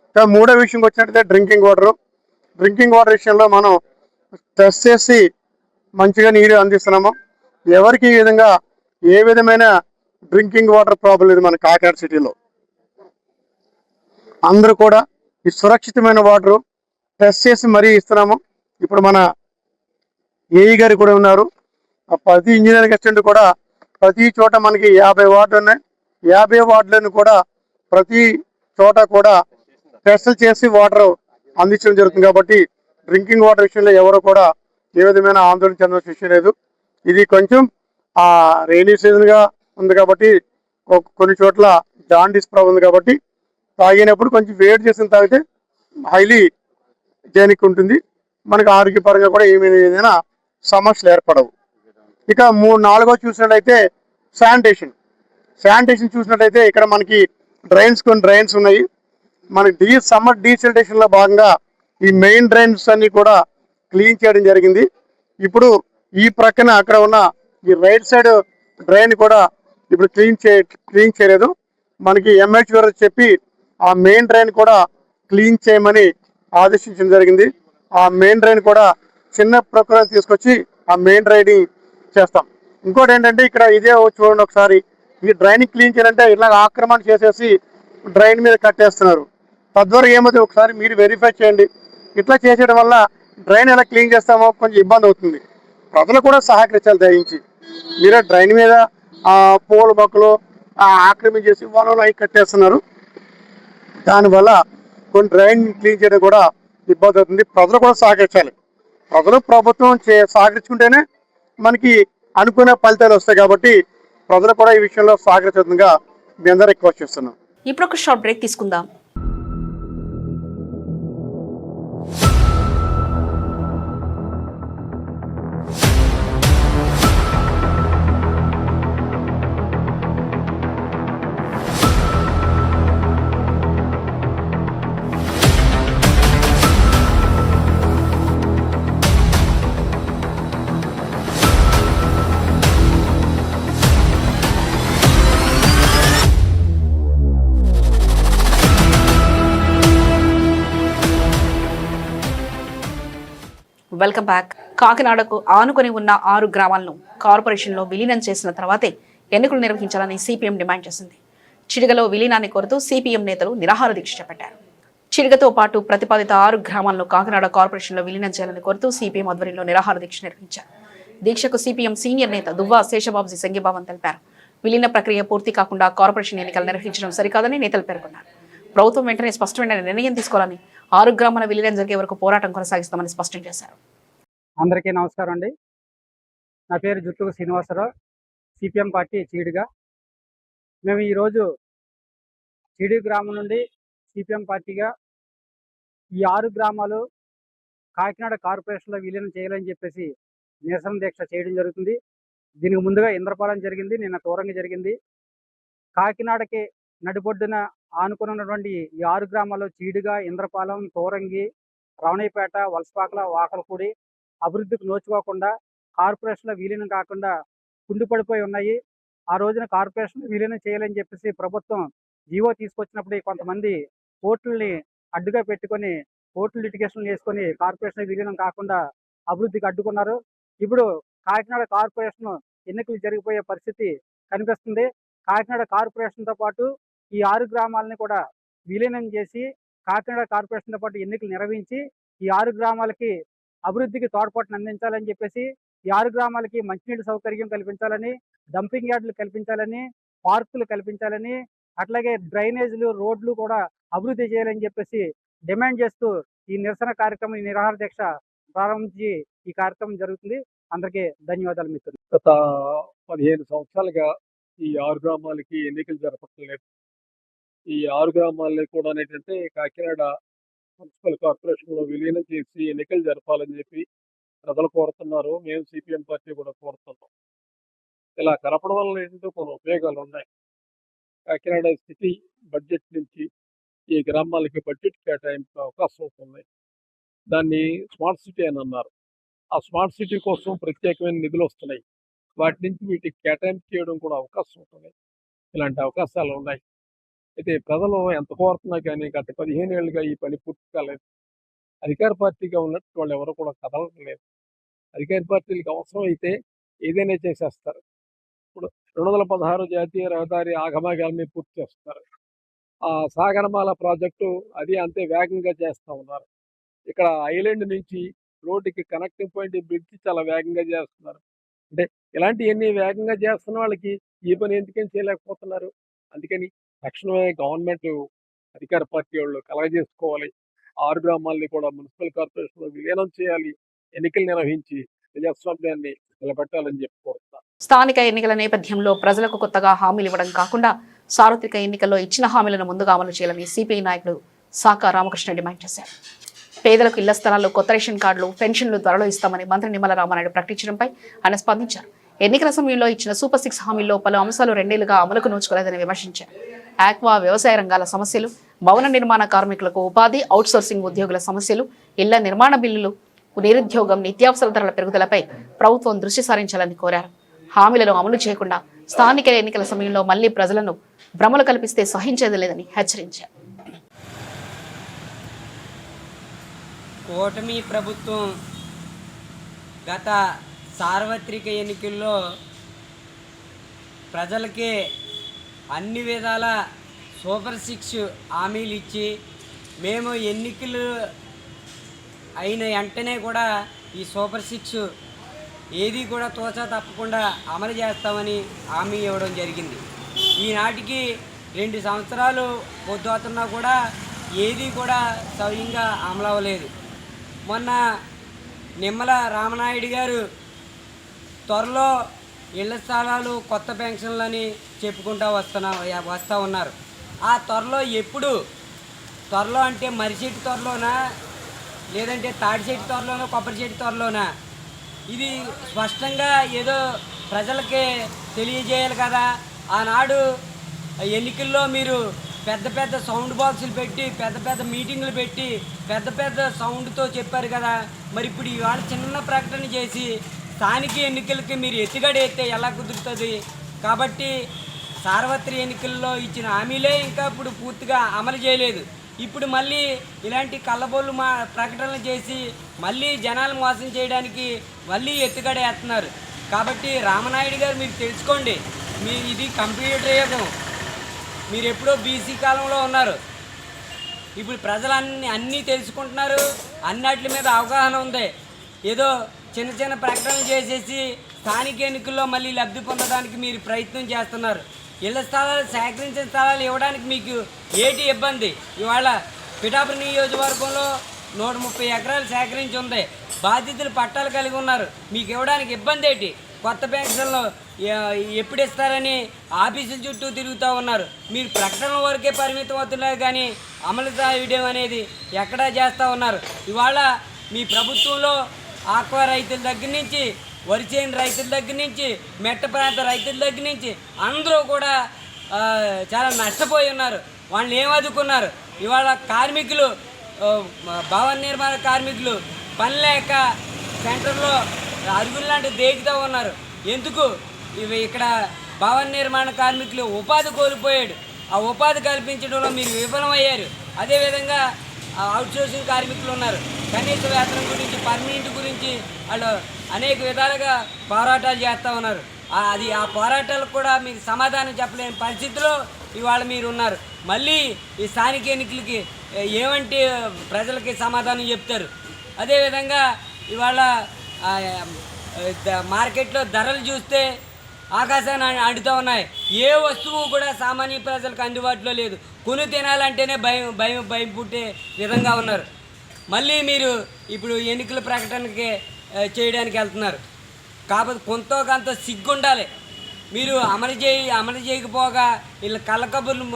ఇంకా మూడో విషయంకి వచ్చినట్టయితే డ్రింకింగ్ వాటర్ విషయంలో మనం టెస్ట్ చేసి మంచిగా నీరు అందిస్తున్నాము. ఎవరికి ఈ విధంగా ఏ విధమైన డ్రింకింగ్ వాటర్ ప్రాబ్లం లేదు మన కాకినాడ సిటీలో. అందరూ కూడా ఈ సురక్షితమైన వాటర్ టెస్ట్ చేసి మరీ ఇస్తున్నాము. ఇప్పుడు మన ఏఈ గారు కూడా ఉన్నారు. ప్రతి ఇంజనీరింగ్ అసిస్టెంట్ కూడా ప్రతి చోట మనకి 50 వార్డులు ఉన్నాయి. 50 వార్డులను కూడా ప్రతి చోట కూడా టెస్టులు చేసి వాటర్ అందించడం జరుగుతుంది. కాబట్టి డ్రింకింగ్ వాటర్ విషయంలో ఎవరు కూడా ఏ విధమైన ఆందోళన చెందాల్సిన విషయం లేదు. ఇది కొంచెం రైనీ సీజన్గా ఉంది కాబట్టి కొన్ని చోట్ల జాండీస్ ప్రాబ్లం ఉంది కాబట్టి తాగినప్పుడు కొంచెం వేడి చేసిన తాగితే హైలీ హైజీనిక్ ఉంటుంది. మనకు ఆరోగ్యపరంగా కూడా ఏదైనా సమస్యలు ఏర్పడవు. ఇక 4వ చూసినట్లయితే శానిటేషన్ చూసినట్లయితే ఇక్కడ మనకి కొన్ని డ్రైన్స్ ఉన్నాయి. మనకి సమ్మర్ డీసెల్టేషన్ లో భాగంగా ఈ మెయిన్ డ్రైన్స్ అన్ని కూడా క్లీన్ చేయడం జరిగింది. ఇప్పుడు ఈ ప్రక్కన అక్కడ ఉన్న ఈ రైట్ సైడ్ డ్రైన్ కూడా ఇప్పుడు క్లీన్ చేయలేదు. మనకి ఎంహెచ్ఓ చెప్పి ఆ మెయిన్ డ్రైన్ కూడా క్లీన్ చేయమని ఆదేశించడం జరిగింది. ఆ మెయిన్ డ్రైన్ కూడా చిన్న ప్రక్రియ తీసుకొచ్చి ఆ మెయిన్ డ్రైన్ చేస్తాం. ఇంకోటి ఏంటంటే ఇక్కడ ఇదే చూడండి ఒకసారి, ఈ డ్రైన్ క్లీన్ చేయాలంటే ఇలా ఆక్రమణ చేసేసి డ్రైన్ మీద కట్టేస్తున్నారు. తద్వారా ఏమవుతుంది ఒకసారి మీరు వెరిఫై చేయండి. ఇట్లా చేసేయడం వల్ల డ్రైన్ ఎలా క్లీన్ చేస్తామో కొంచెం ఇబ్బంది అవుతుంది. ప్రజలు కూడా సహకరించాలి. దయించి మీరే డ్రైన్ మీద పూల మొక్కలు ఆక్రమించేసి వనరులు అవి కట్టేస్తున్నారు. దానివల్ల కొన్ని డ్రైన్ క్లీన్ చేయడం కూడా ఇబ్బంది అవుతుంది. ప్రజలు కూడా సహకరించాలి. ప్రభుత్వం సహకరించుకుంటేనే మనకి అనుకునే ఫలితాలు వస్తాయి. కాబట్టి ప్రజలు కూడా ఈ విషయంలో సహకరించగా మీ అందరూ రిక్వెస్ట్ చేస్తున్నాం. ఇప్పుడు ఒక షార్ట్ బ్రేక్ తీసుకుందాం. Welcome back. కాకినాడకు ఆనుకొని ఉన్న 6 గ్రామాలను కార్పొరేషన్లో విలీనం చేసిన తర్వాతే ఎన్నికలు నిర్వహించాలని సిపిఎం డిమాండ్ చేసింది. చిడిగలో విలీనాన్ని కోరుతూ సిపిఎం నేతలు నిరాహార దీక్ష చేపట్టారు. చిడిగతో పాటు ప్రతిపాదిత 6 గ్రామాలను కాకినాడ కార్పొరేషన్లో విలీనం చేయాలని కోరుతూ సిపిఎం ఆధ్వర్యంలో నిరాహార దీక్ష నిర్వహించారు. దీక్షకు సిపిఎం సీనియర్ నేత దువ్వా శేషబాబు సంఘీభావం తెలిపారు. విలీన ప్రక్రియ పూర్తి కాకుండా కార్పొరేషన్ ఎన్నికలు నిర్వహించడం సరికాదని నేతలు పేర్కొన్నారు. ప్రభుత్వం వెంటనే స్పష్టమైన నిర్ణయం తీసుకోవాలని, 6 గ్రామాల విలీనం జరిగే వరకు పోరాటం కొనసాగిస్తామని స్పష్టం చేశారు. అందరికీ నమస్కారం అండి. నా పేరు జుట్టుకు శ్రీనివాసరావు, సిపిఎం పార్టీ చీడిగా. మేము ఈరోజు చీడి గ్రామం నుండి సిపిఎం పార్టీగా ఈ 6 గ్రామాలు కాకినాడ కార్పొరేషన్లో విలీనం చేయాలని చెప్పేసి నిరసన దీక్ష చేయడం జరుగుతుంది. దీనికి ముందుగా ఇంద్రపాలెం జరిగింది, నిన్న తోరంగి జరిగింది. కాకినాడకి నడిబొడ్డున ఆనుకుని ఉన్నటువంటి ఈ 6 గ్రామాల్లో చీడిగా, ఇంద్రపాలెం, తోరంగి, రవణయ్యపేట, వలసపాకల, వాకలపూడి అభివృద్ధికి నోచుకోకుండా కార్పొరేషన్లో విలీనం కాకుండా కుండిపడిపోయి ఉన్నాయి. ఆ రోజున కార్పొరేషన్ విలీనం చేయాలని చెప్పేసి ప్రభుత్వం జీవో తీసుకొచ్చినప్పుడు కొంతమంది కోర్టుల్ని అడ్డుగా పెట్టుకొని కోర్టు లిటిగేషన్లు చేసుకొని కార్పొరేషన్ విలీనం కాకుండా అభివృద్ధికి అడ్డుకున్నారు. ఇప్పుడు కాకినాడ కార్పొరేషన్ ఎన్నికలు జరిగిపోయే పరిస్థితి కనిపిస్తుంది. కాకినాడ కార్పొరేషన్తో పాటు ఈ 6 గ్రామాలని కూడా విలీనం చేసి కాకినాడ కార్పొరేషన్తో పాటు ఎన్నికలు నిర్వహించి ఈ 6 గ్రామాలకి అభివృద్ధికి తోడ్పాటును అందించాలని చెప్పేసి ఈ 6 గ్రామాలకి మంచినీటి సౌకర్యం కల్పించాలని, డంపింగ్ యార్డులు కల్పించాలని, పార్కులు కల్పించాలని, అట్లాగే డ్రైనేజీలు, రోడ్లు కూడా అభివృద్ధి చేయాలని చెప్పేసి డిమాండ్ చేస్తూ ఈ నిరసన కార్యక్రమం, ఈ నిరాహార దీక్ష ప్రారంభించి ఈ కార్యక్రమం జరుగుతుంది. అందరికీ ధన్యవాదాలు మిత్రులు. గత 15 సంవత్సరాలుగా ఈ 6 గ్రామాలకి ఎన్నికలు జరపట్లేదు. ఈ 6 గ్రామాలని కూడా ఏంటంటే కాకినాడ మున్సిపల్ కార్పొరేషన్లో విలీనం చేసి ఎన్నికలు జరపాలని చెప్పి ప్రజలు కోరుతున్నారు. మేము సిపిఎం పార్టీ కూడా కోరుతున్నాం. ఇలా కలపడం వల్ల ఏంటంటే కొన్ని ఉపయోగాలు ఉన్నాయి. కాకినాడ సిటీ బడ్జెట్ నుంచి ఈ గ్రామాలకి బడ్జెట్ కేటాయింపు అవకాశం ఉంటుంది. దాన్ని స్మార్ట్ సిటీ అని అన్నారు. ఆ స్మార్ట్ సిటీ కోసం ప్రత్యేకమైన నిధులు వస్తున్నాయి. వాటి నుంచి వీటికి కేటాయింపు చేయడం కూడా అవకాశం ఉంటుంది. ఇలాంటి అవకాశాలు ఉన్నాయి. అయితే ప్రజలు ఎంత కోరుతున్నా కానీ గత 15 ఏళ్ళుగా ఈ పని పూర్తి కాలేదు. అధికార పార్టీగా ఉన్నట్టు వాళ్ళు ఎవరు కూడా కదలడం లేదు. అధికార పార్టీలకు అవసరం అయితే ఏదైనా చేసేస్తారు. ఇప్పుడు 216 జాతీయ రహదారి ఆగమాగాల్ని పూర్తి చేస్తున్నారు. ఆ సాగరమాల ప్రాజెక్టు అది అంతే వేగంగా చేస్తూ ఉన్నారు. ఇక్కడ ఐలాండ్ నుంచి రోడ్డుకి కనెక్టింగ్ పాయింట్ బ్రిడ్జ్ చాలా వేగంగా చేస్తున్నారు. అంటే ఇలాంటివన్నీ వేగంగా చేస్తున్న వాళ్ళకి ఈ పని ఎందుకని చేయలేకపోతున్నారు? అందుకని తక్షణమే గవర్నమెంట్ అధికార పార్టీ వాళ్ళు కలగజేసుకోవాలి. 6 గ్రామాలని కూడా మున్సిపల్ కార్పొరేషన్లో విలీనం చేయాలి. ఎన్నికలు నిర్వహించి ప్రజాస్వామ్యాన్ని నిలబెట్టాలని చెప్పి కోరుతున్నారు. స్థానిక ఎన్నికల నేపథ్యంలో ప్రజలకు కొత్తగా హామీలు ఇవ్వడం కాకుండా సార్వత్రిక ఎన్నికల్లో ఇచ్చిన హామీలను ముందుగా అమలు చేయాలని సిపిఐ నాయకుడు సాకా రామకృష్ణ డిమాండ్ చేశారు. పేదలకు ఇళ్ల స్థలాల్లో కొత్త రేషన్ కార్డులు, పెన్షన్లు త్వరలో ఇస్తామని మంత్రి నిమ్మల రామానాయుడు ప్రకటించడంపై ఆయన స్పందించారు. ఎన్నికల సమయంలో ఇచ్చిన సూపర్ 6 హామీల్లో పలు అంశాలు 2 ఏళ్లుగా అమలుకు నోచుకోలేదని విమర్శించారు. ఆక్వా, వ్యవసాయ రంగాల సమస్యలు, భవన నిర్మాణ కార్మికులకు ఉపాధి, అవుట్సోర్సింగ్ ఉద్యోగుల సమస్యలు, ఇళ్ల నిర్మాణ బిల్లులు, నిరుద్యోగం, నిత్యావసర ధరల పెరుగుదలపై ప్రభుత్వం దృష్టి సారించాలని కోరారు. హామీలను అమలు చేయకుండా స్థానిక ఎన్నికల సమయంలో మళ్లీ ప్రజలను భ్రమలు కల్పిస్తే సహించేది లేదని హెచ్చరించారు. కూటమి ప్రభుత్వం గత సార్వత్రిక ఎన్నికల్లో ప్రజలకి అన్ని విధాల సూపర్ 6 హామీలు ఇచ్చి మేము ఎన్నికలు అయిన వెంటనే కూడా ఈ సూపర్ 6 ఏది కూడా తోచా తప్పకుండా అమలు చేస్తామని హామీ ఇవ్వడం జరిగింది. ఈనాటికి 2 సంవత్సరాలు పొద్దుతున్నా కూడా ఏది కూడా సవ్యంగా అమలు అవ్వలేదు. మొన్న నిమ్మల రామనాయుడు గారు త్వరలో ఇళ్ల స్థలాలు, కొత్త పెన్షన్లని చెప్పుకుంటూ వస్తూ ఉన్నారు. ఆ త్వరలో ఎప్పుడు? త్వరలో అంటే మరిచెట్టు త్వరలోనా, లేదంటే తాడి చెట్టు త్వరలోనా, కొబ్బరి చెట్టు త్వరలోనా? ఇది స్పష్టంగా ఏదో ప్రజలకి తెలియజేయాలి కదా. ఆనాడు ఎన్నికల్లో మీరు పెద్ద పెద్ద సౌండ్ బాక్సులు పెట్టి, పెద్ద పెద్ద మీటింగులు పెట్టి, పెద్ద పెద్ద సౌండ్తో చెప్పారు కదా. మరి ఇప్పుడు ఇవాళ చిన్న ప్రకటన చేసి స్థానిక ఎన్నికలకి మీరు ఎత్తుగడేస్తే ఎలా కుదురుతుంది? కాబట్టి సార్వత్రిక ఎన్నికల్లో ఇచ్చిన హామీలే ఇంకా ఇప్పుడు పూర్తిగా అమలు చేయలేదు. ఇప్పుడు మళ్ళీ ఇలాంటి కళ్ళబొల్లు ప్రకటనలు చేసి మళ్ళీ జనాలు మోసం చేయడానికి మళ్ళీ ఎత్తుగడేస్తున్నారు. కాబట్టి రామనాయుడు గారు మీరు తెలుసుకోండి, ఇది కంప్యూటర్ యుగం. మీరు ఎప్పుడో బీసీ కాలంలో ఉన్నారు. ఇప్పుడు ప్రజలు అన్నీ తెలుసుకుంటున్నారు, అన్నిటి మీద అవగాహన ఉంది. ఏదో చిన్న చిన్న ప్రకటనలు చేసేసి స్థానిక ఎన్నికల్లో మళ్ళీ లబ్ధి పొందడానికి మీరు ప్రయత్నం చేస్తున్నారు. ఇళ్ల స్థలాలు, సేకరించిన స్థలాలు ఇవ్వడానికి మీకు ఏటి ఇబ్బంది? ఇవాళ పిఠాపురం నియోజకవర్గంలో 130 ఎకరాలు సేకరించి ఉంది. బాధితులు పట్టాలు కలిగి ఉన్నారు. మీకు ఇవ్వడానికి ఇబ్బంది ఏంటి? కొత్త పెన్షన్లు ఎప్పుడు ఇస్తారని ఆఫీసుల చుట్టూ తిరుగుతూ ఉన్నారు. మీరు ప్రకటనల వరకే పరిమితం అవుతున్నారు కానీ అమలు చేయడం అనేది ఎక్కడా చేస్తూ ఉన్నారు. ఇవాళ మీ ప్రభుత్వంలో ఆక్వా రైతుల దగ్గర నుంచి, వరిచేను రైతుల దగ్గర నుంచి, మెట్ట ప్రాంత రైతుల దగ్గర నుంచి అందరూ కూడా చాలా నష్టపోయి ఉన్నారు. వాళ్ళని ఏమదుకున్నారు? ఇవాళ కార్మికులు, భవన నిర్మాణ కార్మికులు పని లేక సెంటర్లో అరుగులు లాంటి దేగుతూ ఉన్నారు. ఎందుకు? ఇవి ఇక్కడ భవన నిర్మాణ కార్మికులు ఉపాధి కోల్పోయాడు. ఆ ఉపాధి కల్పించడంలో మీరు విఫలమయ్యారు. అదేవిధంగా అవుట్సోర్సింగ్ కార్మికులు ఉన్నారు. కనీస వేతనం గురించి, పర్మనెంట్ గురించి వాళ్ళు అనేక విధాలుగా పోరాటాలు చేస్తూ ఉన్నారు. ఆ పోరాటాలకు కూడా మీకు సమాధానం చెప్పలేని పరిస్థితిలో ఇవాళ మీరు ఉన్నారు. మళ్ళీ ఈ స్థానిక ఎన్నికలకి ఏమంటే ప్రజలకి సమాధానం చెప్తారు. అదేవిధంగా ఇవాళ మార్కెట్లో ధరలు చూస్తే ఆకాశాన్ని అంటుతూ ఉన్నాయి. ఏ వస్తువు కూడా సామాన్య ప్రజలకు అందుబాటులో లేదు. కొని తినాలంటేనే భయం పుట్టే విధంగా ఉన్నారు. మళ్ళీ మీరు ఇప్పుడు ఎన్నికల ప్రకటనకి చేయడానికి వెళ్తున్నారు. కాకపోతే కొంత సిగ్గుండాలి. మీరు అమలు చేయకపోగా వీళ్ళ కళ్ళకబుర్లు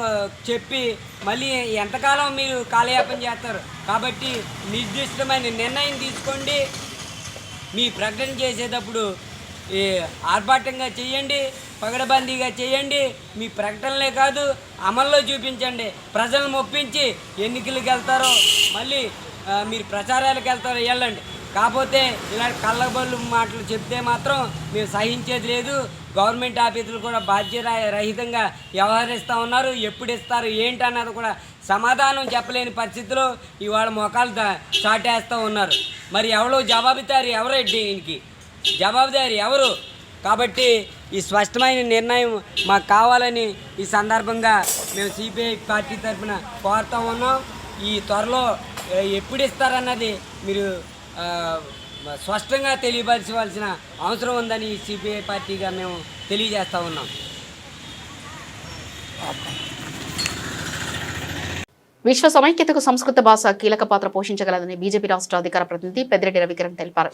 చెప్పి మళ్ళీ ఎంతకాలం మీరు కాలయాపన చేస్తారు. కాబట్టి నిర్దిష్టమైన నిర్ణయం తీసుకోండి. మీ ప్రకటన చేసేటప్పుడు ఆర్భాటంగా చేయండి, పగడబందీగా చేయండి. మీ ప్రకటనలే కాదు, అమల్లో చూపించండి. ప్రజలను ఒప్పించి ఎన్నికలకు వెళ్తారో మళ్ళీ మీరు ప్రచారాలకు వెళ్తారో వెళ్ళండి. కాకపోతే ఇలాంటి కళ్ళబొల్లు మాటలు చెప్తే మాత్రం మేము సహించేది లేదు. గవర్నమెంట్ ఆఫీసులు కూడా బాధ్యత రహితంగా వ్యవహరిస్తూ ఉన్నారు. ఎప్పుడు ఇస్తారు ఏంటి అన్నది కూడా సమాధానం చెప్పలేని పరిస్థితిలో ఇవాళ మొఖాలు చాటేస్తూ ఉన్నారు. మరి దీనికి జవాబుదారి ఎవరు? కాబట్టి ఈ స్పష్టమైన నిర్ణయం మాకు కావాలని ఈ సందర్భంగా మేము సిపిఐ పార్టీ తరఫున కోరుతూ ఉన్నాం. ఈ త్వరలో ఎప్పుడు ఇస్తారన్నది మీరు స్పష్టంగా తెలియపరచవలసిన అవసరం ఉందని సిపిఐ పార్టీగా మేము తెలియజేస్తూ ఉన్నాం. విశ్వ సమైక్యతకు సంస్కృత భాష కీలక పాత్ర పోషించగలదని బీజేపీ రాష్ట్ర అధికార ప్రతినిధి పెద్దిరెడ్డి రవికిరణ్ తెలిపారు.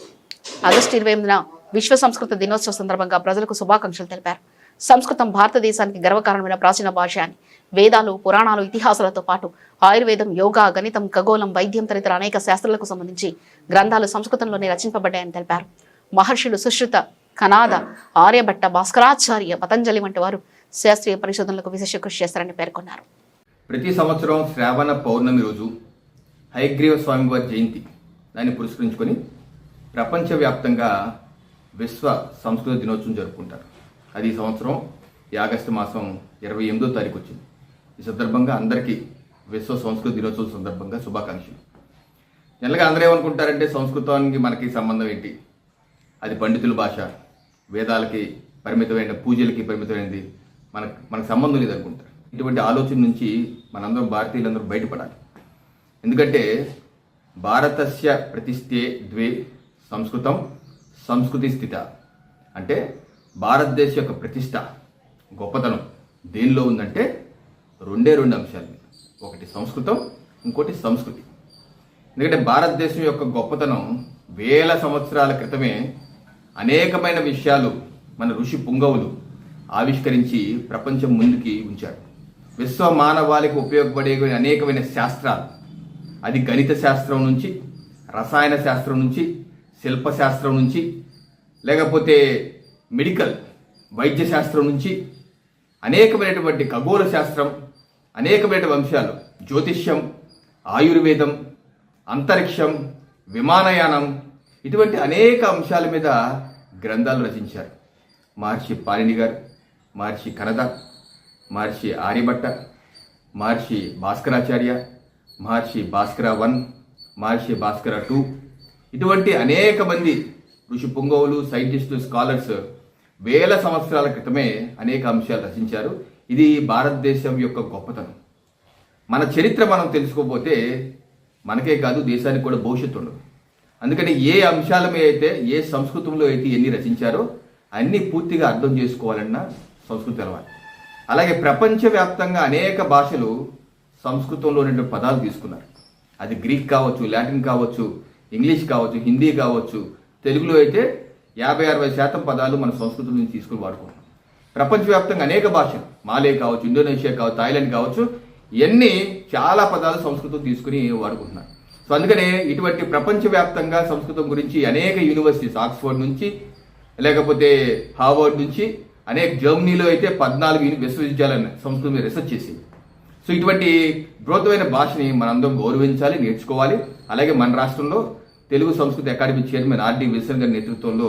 ఆగస్టు 28న విశ్వ సంస్కృత దినోత్సవ సందర్భంగా ప్రజలకు శుభాకాంక్షలు తెలిపారు. సంస్కృతం భారతదేశానికి గర్వకారణమైన ప్రాచీన భాష అని, వేదాలు, పురాణాలు, ఇతిహాసాలతో పాటు ఆయుర్వేదం, యోగా, గణితం, ఖగోళం, వైద్యం తదితర అనేక శాస్త్రాలకు సంబంధించి గ్రంథాలు సంస్కృతంలోనే రచింపబడ్డాయని తెలిపారు. మహర్షులు సుశ్రుత, కనాద, ఆర్యభట్ట, భాస్కరాచార్య, పతంజలి వంటి వారు శాస్త్రీయ పరిశోధనలకు విశేష కృషి చేస్తారని పేర్కొన్నారు. ప్రతి సంవత్సరం శ్రావణ పౌర్ణమి రోజు హయగ్రీవ స్వామివారి జయంతి దాన్ని పురస్కరించుకొని ప్రపంచవ్యాప్తంగా విశ్వ సంస్కృత దినోత్సవం జరుపుకుంటారు. అది ఈ సంవత్సరం ఈ ఆగస్టు మాసం 28వ తారీఖు వచ్చింది. ఈ సందర్భంగా అందరికీ విశ్వ సంస్కృత దినోత్సవం సందర్భంగా శుభాకాంక్షలు. జనరల్గా అందరూ ఏమనుకుంటారంటే సంస్కృతానికి మనకి సంబంధం ఏంటి, అది పండితుల భాష, వేదాలకి పరిమితమైన, పూజలకి పరిమితమైనది, మనకు సంబంధం లేదనుకుంటారు. ఇటువంటి ఆలోచన నుంచి మనందరం భారతీయులందరూ బయటపడాలి. ఎందుకంటే భారతస్య ప్రతిష్ఠే ద్వే సంస్కృతం సంస్కృతి స్థిత అంటే భారతదేశం యొక్క ప్రతిష్ట, గొప్పతనం దేనిలో ఉందంటే రెండు అంశాలు. ఒకటి సంస్కృతం, ఇంకోటి సంస్కృతి. ఎందుకంటే భారతదేశం యొక్క గొప్పతనం వేల సంవత్సరాల క్రితమే అనేకమైన విషయాలు మన ఋషి పుంగవులు ఆవిష్కరించి ప్రపంచం ముందుకి ఉంచారు. విశ్వ మానవాళికి ఉపయోగపడే అనేకమైన శాస్త్రాలు, అది గణిత శాస్త్రం నుంచి, రసాయన శాస్త్రం నుంచి, శిల్పశాస్త్రం నుంచి, లేకపోతే మెడికల్ వైద్య శాస్త్రం నుంచి, అనేకమైనటువంటి ఖగోళ శాస్త్రం, అనేకమైన అంశాలు, జ్యోతిష్యం, ఆయుర్వేదం, అంతరిక్షం, విమానయానం, ఇటువంటి అనేక అంశాల మీద గ్రంథాలు రచించారు. మహర్షి పాణిని గారు, మహర్షి కనద, మహర్షి ఆర్యభట్ట, మహర్షి భాస్కరాచార్య, మహర్షి భాస్కర 1, మహర్షి భాస్కర 2, ఇటువంటి అనేక మంది ఋషి పుంగవులు, సైంటిస్టులు, స్కాలర్స్ వేల సంవత్సరాల క్రితమే అనేక అంశాలు రచించారు. ఇది భారతదేశం యొక్క గొప్పతనం. మన చరిత్ర మనం తెలుసుకోకపోతే మనకే కాదు దేశానికి కూడా భవిష్యత్తు ఉండదు. అందుకని ఏ అంశాల మీద అయితే, ఏ సంస్కృతంలో అయితే ఎన్ని రచించారో అన్నీ పూర్తిగా అర్థం చేసుకోవాలన్నా సంస్కృతి తెలవాలి. అలాగే ప్రపంచవ్యాప్తంగా అనేక భాషలు సంస్కృతంలో ఉన్న పదాలు తీసుకున్నారు. అది గ్రీక్ కావచ్చు, లాటిన్ కావచ్చు, ఇంగ్లీష్ కావచ్చు, హిందీ కావచ్చు. తెలుగులో అయితే 50-60% పదాలు మన సంస్కృతం నుంచి తీసుకుని వాడుకుంటాం. ప్రపంచవ్యాప్తంగా అనేక భాషలు, మాలే కావచ్చు, ఇండోనేషియా కావచ్చు, థాయిలాండ్ కావచ్చు, ఇవన్నీ చాలా పదాలు సంస్కృతం తీసుకుని వాడుకుంటున్నారు. సో అందుకనే ఇటువంటి ప్రపంచవ్యాప్తంగా సంస్కృతం గురించి అనేక యూనివర్సిటీస్, ఆక్స్ఫర్డ్ నుంచి లేకపోతే హార్వర్డ్ నుంచి, అనేక జర్మనీలో అయితే 14 విశ్వవిద్యాలయాలు సంస్కృతం మీద రీసెర్చ్ చేసింది. సో సో ఇటువంటి బృహత్తమైన భాషని మనందరం గౌరవించాలి, నేర్చుకోవాలి. అలాగే మన రాష్ట్రంలో తెలుగు సంస్కృతి అకాడమీ చైర్మన్ ఆర్డి విల్సన్ గారి నేతృత్వంలో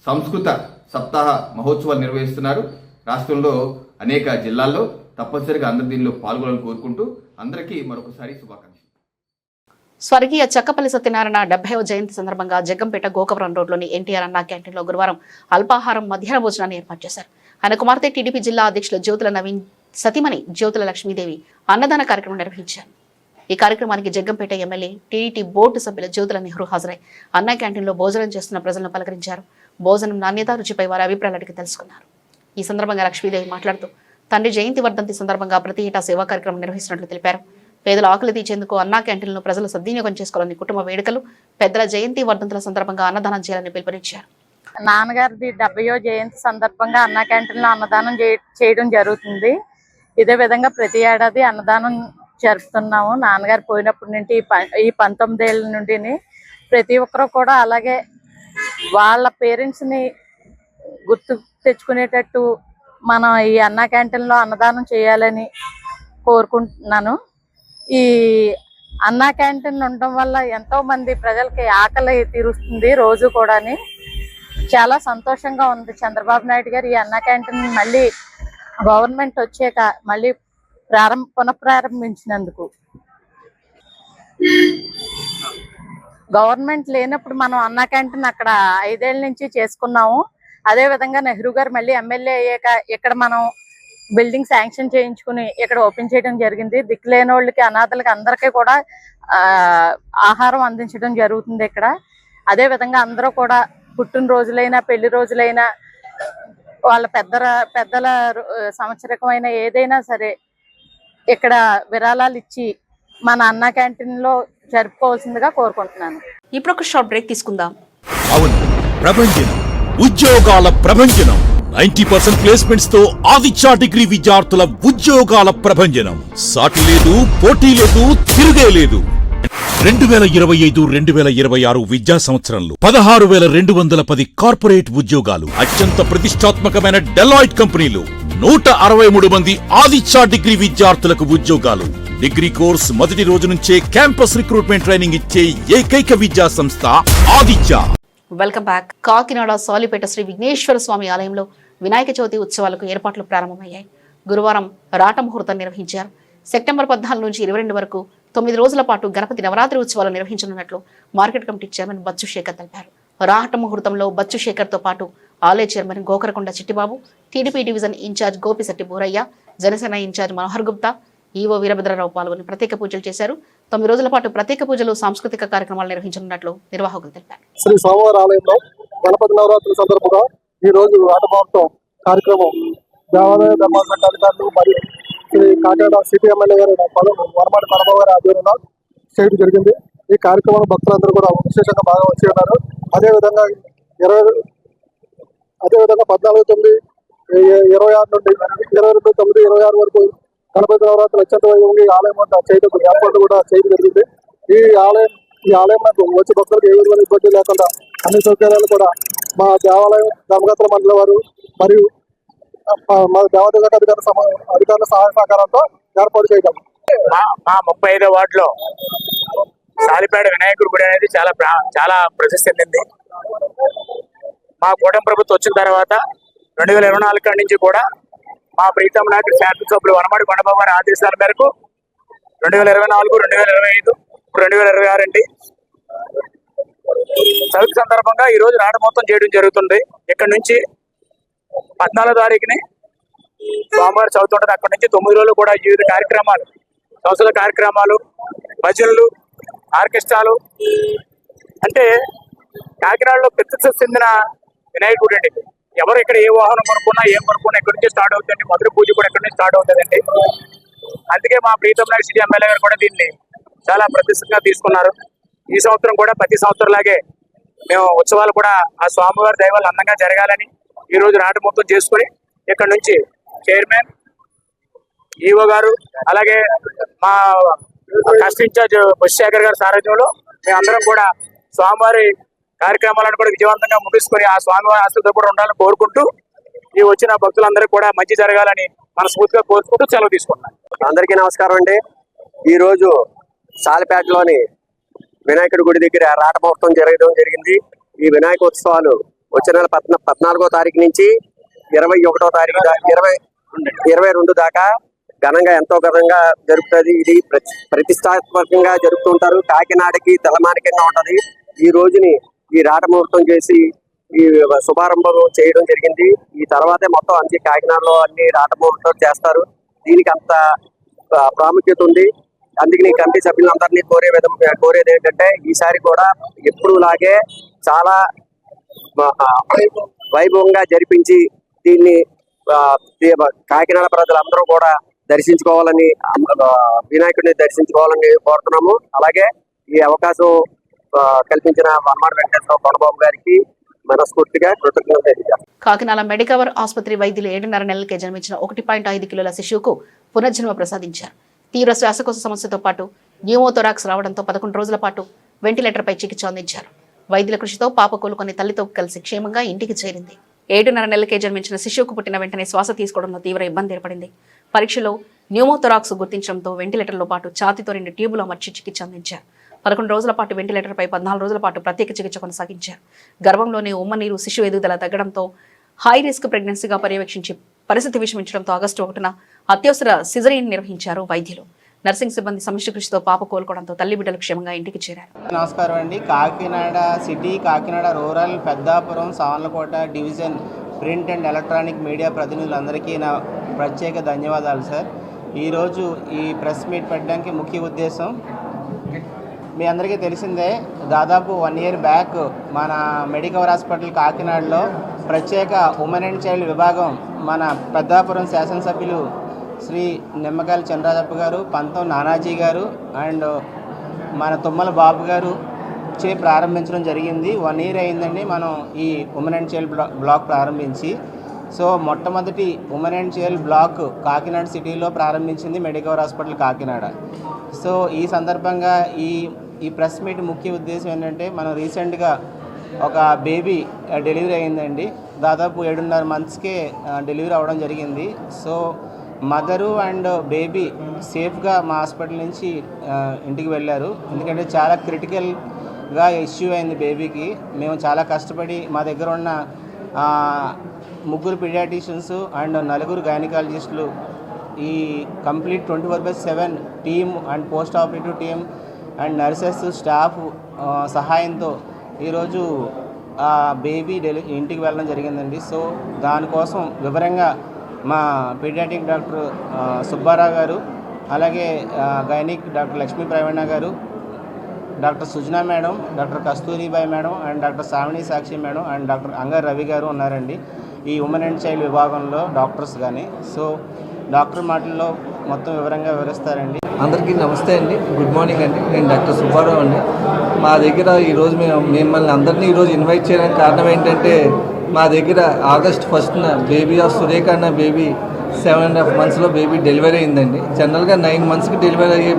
సంస్కృత సప్తాహ మహోత్సవాలు నిర్వహిస్తున్నారు. రాష్ట్రంలో అనేక జిల్లాల్లో తప్పనిసరిగా అందరు దీనిలో పాల్గొనాలని కోరుకుంటూ అందరికీ మరొకసారి శుభాకాంక్షలు. స్వర్గీయ చక్కపల్లి సత్యనారాయణ 70వ జయంతి సందర్భంగా జగ్గంపేట గోకవరం రోడ్లోని ఎన్టీఆర్ అన్నా క్యాంటీన్లో గురువారం అల్పాహారం మధ్యాహ్న భోజనాన్ని ఏర్పాటు చేశారు. ఆయన కుమార్తె టీడీపీ జిల్లా అధ్యక్షులు జ్యోతుల నవీన్ సతీమణి జ్యోతుల లక్ష్మీదేవి అన్నదాన కార్యక్రమం నిర్వహించారు. ఈ కార్యక్రమానికి జగ్గంపేట ఎమ్మెల్యే టీడీటీ బోర్డు సభ్యులు జ్యోతుల నెహ్రూ హాజరై అన్నా క్యాంటీన్లో భోజనం చేస్తున్న ప్రజలను పలకరించారు. భోజనం నాణ్యత రుచిపై వారి అభిప్రాయాలు అడిగి తెలుసుకున్నారు. ఈ సందర్భంగా లక్ష్మీదేవి మాట్లాడుతూ తండ్రి జయంతి వర్ధంతి సందర్భంగా ప్రతి ఏటా సేవా కార్యక్రమం నిర్వహిస్తున్నట్లు తెలిపారు. పేదల ఆకలి తీర్చేందుకు అన్నా క్యాంటీన్లను ప్రజలు సద్వినియోగం చేసుకోవాలని, కుటుంబ వేడుకలు పెద్దల జయంతి వర్ధంతుల సందర్భంగా అన్నదానం చేయాలని పిలుపునిచ్చారు. నాన్నగారిది 70వ జయంతి సందర్భంగా అన్నా క్యాంటీన్లో అన్నదానం చేయడం జరుగుతుంది. ఇదే విధంగా ప్రతి ఏడాది అన్నదానం జరుపుతున్నాము. నాన్నగారు పోయినప్పటి నుండి ఈ 19 ఏళ్ళ నుండి ప్రతి ఒక్కరు కూడా అలాగే వాళ్ళ పేరెంట్స్ని గుర్తు తెచ్చుకునేటట్టు మనం ఈ అన్నా క్యాంటీన్లో అన్నదానం చేయాలని కోరుకుంటున్నాను. ఈ అన్నా క్యాంటీన్ ఉండడం వల్ల ఎంతో మంది ప్రజలకి ఆకలి తీరుస్తుంది. రోజు కూడా చాలా సంతోషంగా ఉంది. చంద్రబాబు నాయుడు గారు ఈ అన్నా క్యాంటీన్ మళ్ళీ గవర్నమెంట్ వచ్చాక మళ్ళీ పునఃప్రారంభించినందుకు. గవర్నమెంట్ లేనప్పుడు మనం అన్నా క్యాంటీన్ అక్కడ 5 ఏళ్ళ నుంచి చేసుకున్నాము. అదే విధంగా నెహ్రూ గారు మళ్ళీ ఎమ్మెల్యే అయ్యాక ఇక్కడ మనం బిల్డింగ్ శాంక్షన్ చేయించుకుని ఇక్కడ ఓపెన్ చేయడం జరిగింది. దిక్కులేని వాళ్ళకి, అనాథలకి అందరికీ కూడా ఆహారం అందించడం జరుగుతుంది ఇక్కడ. అదే విధంగా అందరూ కూడా పుట్టినరోజులైనా పెళ్లి రోజులైనా వాళ్ళ పెద్దల సంవత్సరకమైన ఏదైనా సరే ఇక్కడ విరాళాలు ఇచ్చి మన అన్నా క్యాంటీన్లో జరుపుకోవాల్సిందిగా కోరుకుంటున్నాను. ఇప్పుడు ఒక షార్ట్ బ్రేక్ తీసుకుందాం. అవును, ప్రభంజనం ఉద్యోగాల ప్రభంజనం. 90% ప్లేస్మెంట్స్ తో ఆదిత్య డిగ్రీ విద్యార్థుల ఉద్యోగాల ప్రభంజనం. సాటి లేదు, పోటీ లేదు, తిరుగే లేదు. 2025-2026 విద్యా సంవత్సరంలో 16,210 కార్పొరేట్ ఉద్యోగాలు. అత్యంత ప్రతిష్టాత్మకమైన డెలాయిట్ కంపెనీలు. 163 మంది ఆదిత్య డిగ్రీ విద్యార్థులకు ఉద్యోగాలు. డిగ్రీ కోర్స్ మొదటి రోజు నుంచే క్యాంపస్ రిక్రూట్మెంట్ ట్రైనింగ్ ఇచ్చే ఏకైక విద్యా సంస్థ ఆదిత్య. Welcome back. కాకినాడ సాలిపేట శ్రీ విఘ్నేశ్వర స్వామి ఆలయంలో వినాయక చవితి ఉత్సవాలకు ఏర్పాట్లు ప్రారంభమయ్యాయి. గురువారం రాట ముహూర్తం నిర్వహించారు. సెప్టెంబర్ 14 నుంచి 22 వరకు 9 రోజుల పాటు గణపతి నవరాత్రి ఉత్సవాలు నిర్వహించనున్నట్లు market committee chairman Bachu Shekhar తెలిపారు. రాట ముహూర్తంలో బచ్చు శేఖర్ తో పాటు ఆలయ chairman Gokarakonda Chittibabu, TDP division incharge Gopisetty Burayya, Janasena incharge Manohar Gupta, EO Veerabhadrarao పాల్గొని ప్రత్యేక పూజలు చేశారు. 9 రోజుల పాటు ప్రత్యేక పూజలు, సాంస్కృతిక కార్యక్రమాలు నిర్వహించనున్నట్లు నిర్వాహకులు తెలిపారు. శ్రీ సోమవారం ఆలయంలో గణపతి నవరాత్రుల సందర్భంగా ఈ రోజు రాటమహోత్సవం కార్యక్రమం దేవాలయ ధర్మాసన అధికారులు మరియు శ్రీ కాకినాడ సిటీ ఎమ్మెల్యే గారు వరమాడి పరబాబు గారి ఆధ్వర్యంలో చేయడం జరిగింది. ఈ కార్యక్రమంలో భక్తులందరూ కూడా విశేషంగా బాగా వచ్చి ఉన్నారు. అదేవిధంగా 14/9/26 నుండి 22/9/26 వరకు గణపతి నవరాత్రులు అత్యంత వైభవంగా ఆలయం వద్ద చేయడం ఏర్పాట్లు కూడా చేయడం జరిగింది. ఈ ఆలయం వచ్చే భక్తులకు ఏ విధమైన ఇబ్బంది లేకుండా అన్ని సౌకర్యాలు కూడా మా దేవాలయం ధర్మకర్తల మండలి వారు మరియు మా దేవాదాయ అధికారుల సహాయ సహకారంతో ఏర్పాటు చేయగలం. మా 35వ వార్డులో సాలిపేట వినాయకుడి గుడి అనేది చాలా ప్రసిద్ధి చెందింది. మా కూటమి ప్రభుత్వం వచ్చిన తర్వాత 2024 నుంచి కూడా మా ప్రీతం నాయకుడు శాసనసభ్యులు వనమాడి కొండబాబు గారి ఆదేశాల మేరకు 2024, 2025, 2026 అండి చవితి సందర్భంగా ఈ రోజు నాట మొత్తం చేయడం జరుగుతుంది. ఇక్కడ నుంచి 14వ తారీఖుని సోమవారం చవితి ఉంటుంది. అక్కడి నుంచి 9 రోజులు కూడా వివిధ కార్యక్రమాలు, సంస్థల కార్యక్రమాలు, భజనలు, ఆర్కెస్ట్రాలు, అంటే కాకినాడలో ప్రసిద్ధి చెందిన వినాయకుడు అండి. ఎవరు ఇక్కడ ఏ వాహనం కొనుక్కున్నా ఏం కొనుక్కున్నా ఎక్కడి నుంచి స్టార్ట్ అవుతుంది. మొదటి పూజ కూడా ఎక్కడి నుంచి స్టార్ట్ అవుతుందండి. అందుకే మా ప్రీతం నాయక్ సిటీ ఎమ్మెల్యే గారు కూడా దీన్ని చాలా ప్రతిష్టంగా తీసుకున్నారు. ఈ సంవత్సరం కూడా ప్రతి సంవత్సరం లాగే మేము ఉత్సవాలు కూడా ఆ స్వామివారి దైవాలు అందంగా జరగాలని ఈ రోజు నాట మొత్తం చేసుకుని ఇక్కడ నుంచి చైర్మన్, ఈవో గారు, అలాగే మా ట్రస్ట్ ఇన్ఛార్జ్ బస్ శేఖర్ గారి సారథ్యంలో మేమందరం కూడా స్వామివారి కార్యక్రమాలను కూడా విజయవంతంగా ముగించుకొని ఆ స్వామివారి ఆశతో కూడా ఉండాలని కోరుకుంటూ ఈ వచ్చిన భక్తులందరికీ కూడా మంచి జరగాలని మనస్ఫూర్తిగా కోరుకుంటూ సెలవు తీసుకుంటున్నాను. అందరికీ నమస్కారం అండి. ఈరోజు సాలిపేటలోని వినాయకుడి గుడి దగ్గర రాట మహోత్సవం జరగడం జరిగింది. ఈ వినాయక ఉత్సవాలు వచ్చే నెల 14వ తారీఖు నుంచి 21వ తారీఖు 22 దాకా ఎంతో ఘనంగా జరుగుతుంది. ఇది ప్రతిష్టాత్మకంగా జరుపుతుంటారు. కాకినాడకి తెలమానికంగా ఉంటది. ఈ రోజుని ఈ రాట ముహూర్తం చేసి ఈ శుభారంభం చేయడం జరిగింది. ఈ తర్వాతే మొత్తం అన్ని కాకినాడలో అన్ని రాట ముహూర్తం చేస్తారు. దీనికి అంత ప్రాముఖ్యత ఉంది. అందుకని కమిటీ సభ్యులందరినీ కోరేది ఏంటంటే ఈసారి కూడా ఎప్పుడు లాగే చాలా వైభవంగా జరిపించి దీన్ని కాకినాడ ప్రజలందరూ కూడా దర్శించుకోవాలని, వినాయకుడిని దర్శించుకోవాలని కోరుతున్నాము. అలాగే ఈ అవకాశం కల్పించిన వనమాడ వెంకటేశ్వర కొండబాబు గారికి మనస్ఫూర్తిగా కృతజ్ఞతలు తెలియజేస్తాం. కాకినాడ మెడికవర్ ఆసుపత్రి వైద్యులు 7.5 నెలలకే జన్మించిన 1.5 కిలోల శిశువుకు పునర్జన్మ ప్రసాదించారు. తీవ్ర శ్వాసకోశ సమస్యతో పాటు న్యూమోథొరాక్స్ రావడంతో 11 రోజుల పాటు వెంటిలేటర్పై చికిత్స అందించారు. వైద్యుల కృషితో పాప కోలుకొని తల్లితో కలిసి క్షేమంగా ఇంటికి చేరింది. 7.5 నెలలకే జన్మించిన శిశువుకు పుట్టిన వెంటనే శ్వాస తీసుకోవడంలో తీవ్ర ఇబ్బంది ఏర్పడింది. పరీక్షలో న్యూమోథొరాక్స్ గుర్తించడంతో వెంటిలేటర్లో పాటు ఛాతీతో 2 ట్యూబులు అమర్చి చికిత్స అందించారు. 11 రోజుల పాటు వెంటిలేటర్పై 14 రోజుల పాటు ప్రత్యేక చికిత్స కొనసాగించారు. గర్భంలోనే ఉమ్మనీరు, శిశువు ఎదుగుదల తగ్గడంతో హై రిస్క్ ప్రెగ్నెన్సీగా పర్యవేక్షించి పరిస్థితి విషమించడంతో ఆగస్టు 1న అత్యవసర సిజరీన్ నిర్వహించారు వైద్యులు. నర్సింగ్ సిబ్బంది సమిష్టి కృషితో పాప కోలుకోవడంతో తల్లి బిడ్డలు క్షేమంగా ఇంటికి చేరారు. నమస్కారం అండి. Kakinada city, Kakinada rural, Peddapuram, Samarlakota division print and electronic media ప్రతినిధులందరికీ నా ప్రత్యేక ధన్యవాదాలు సార్. ఈరోజు ఈ ప్రెస్ మీట్ పెట్టడానికి ముఖ్య ఉద్దేశం, మీ అందరికీ తెలిసిందే, దాదాపు 1 year బ్యాక్ మన మెడికవర్ హాస్పిటల్ కాకినాడలో ప్రత్యేక ఉమెన్ అండ్ చైల్డ్ విభాగం మన పెద్దాపురం శాసనసభ్యులు శ్రీ నిమ్మకాయల చంద్రరాజప్ప గారు, పంతం నానాజీ గారు అండ్ మన తుమ్మల బాబు గారు చే ప్రారంభించడం జరిగింది. 1 year అయిందండి మనం ఈ ఉమెన్ అండ్ చైల్డ్ బ్లాక్ ప్రారంభించి. సో మొట్టమొదటి women and child block Kakinada సిటీలో ప్రారంభించింది మెడికవర్ హాస్పిటల్ కాకినాడ. సో ఈ సందర్భంగా ఈ ప్రెస్ మీట్ ముఖ్య ఉద్దేశం ఏంటంటే, మనం రీసెంట్గా ఒక బేబీ డెలివరీ అయిందండి. దాదాపు 7.5 monthsకే డెలివరీ అవ్వడం జరిగింది. సో మదరు అండ్ బేబీ సేఫ్గా మా హాస్పిటల్ నుంచి ఇంటికి వెళ్ళారు. ఎందుకంటే చాలా క్రిటికల్గా ఇష్యూ అయింది బేబీకి. మేము చాలా కష్టపడి మా దగ్గర ఉన్న 3 పీడియాట్రిషియన్స్ అండ్ 4 గైనకాలజిస్టులు ఈ complete 24/7 team and post operative team and nurses staff సహాయంతో ఈరోజు బేబీ ఇంటికి వెళ్ళడం జరిగిందండి. సో దానికోసం వివరంగా మా పీడియాట్రిక్ డాక్టర్ సుబ్బారావు గారు, అలాగే గైనిక్ డాక్టర్ లక్ష్మీ ప్రవీణ గారు, doctor Sujana madam, doctor Kasturibai madam and doctor Savani Sakshi madam and doctor Angar Ravi గారు ఉన్నారండి ఈ ఉమెన్ అండ్ చైల్డ్ విభాగంలో డాక్టర్స్ కానీ. సో డాక్టర్ మాటల్లో మొత్తం వివరంగా వివరిస్తారండి. అందరికీ నమస్తే అండి, గుడ్ మార్నింగ్ అండి. నేను డాక్టర్ సుబ్బారావు అండి. మా దగ్గర ఈరోజు మిమ్మల్ని అందరినీ ఈరోజు ఇన్వైట్ చేయడానికి కారణం ఏంటంటే, మా దగ్గర ఆగస్ట్ 1న బేబీ ఆఫ్ సురేఖ అన్న బేబీ 7.5 monthsలో బేబీ డెలివరీ అయిందండి. జనరల్గా 9 monthsకి డెలివరీ అయ్యే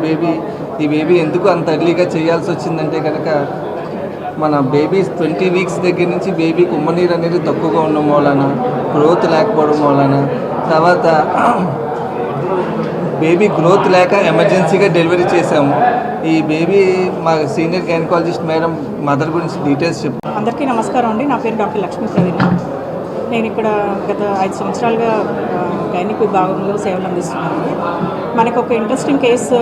ఈ బేబీ ఎందుకు అంత ఎర్లీగా చేయాల్సి వచ్చిందంటే కనుక, మన బేబీ 20 weeks దగ్గర నుంచి బేబీకి ఉమ్మనీరు అనేది తక్కువగా ఉండడం వలన, గ్రోత్ లేకపోవడం వలన, తర్వాత బేబీ గ్రోత్ లేక ఎమర్జెన్సీగా డెలివరీ చేశాము. ఈ బేబీ మా సీనియర్ గైనకాలజిస్ట్ మేడం మదర్ గురించి డీటెయిల్స్ చెప్పారు. అందరికీ నమస్కారం అండి. నా పేరు డాక్టర్ లక్ష్మీ ప్రవీణ. నేను ఇక్కడ గత 5 సంవత్సరాలుగా గైనిక్ విభాగంలో సేవలు అందిస్తున్నాను. మనకు ఒక ఇంట్రెస్టింగ్ కేసు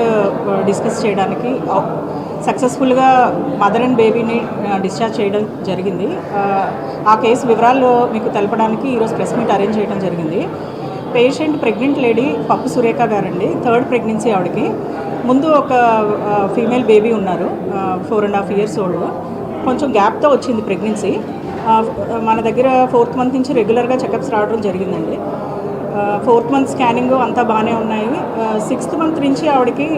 డిస్కస్ చేయడానికి, సక్సెస్ఫుల్గా మదర్ అండ్ బేబీని డిశ్చార్జ్ చేయడం జరిగింది. ఆ కేసు వివరాలు మీకు తెలపడానికి ఈరోజు ప్రెస్ మీట్ అరేంజ్ చేయడం జరిగింది. పేషెంట్ ప్రెగ్నెంట్ లేడీ పప్పు సురేఖ గారండి. 3rd pregnancy ఆవిడకి. ముందు ఒక ఫీమేల్ బేబీ ఉన్నారు, 4.5 years old. కొంచెం గ్యాప్తో వచ్చింది ప్రెగ్నెన్సీ. మన దగ్గర 4th month నుంచి రెగ్యులర్గా చెకప్స్ రావడం జరిగిందండి. 4th month స్కానింగ్ అంతా బాగానే ఉన్నాయి. 6th month నుంచి ఆవిడకి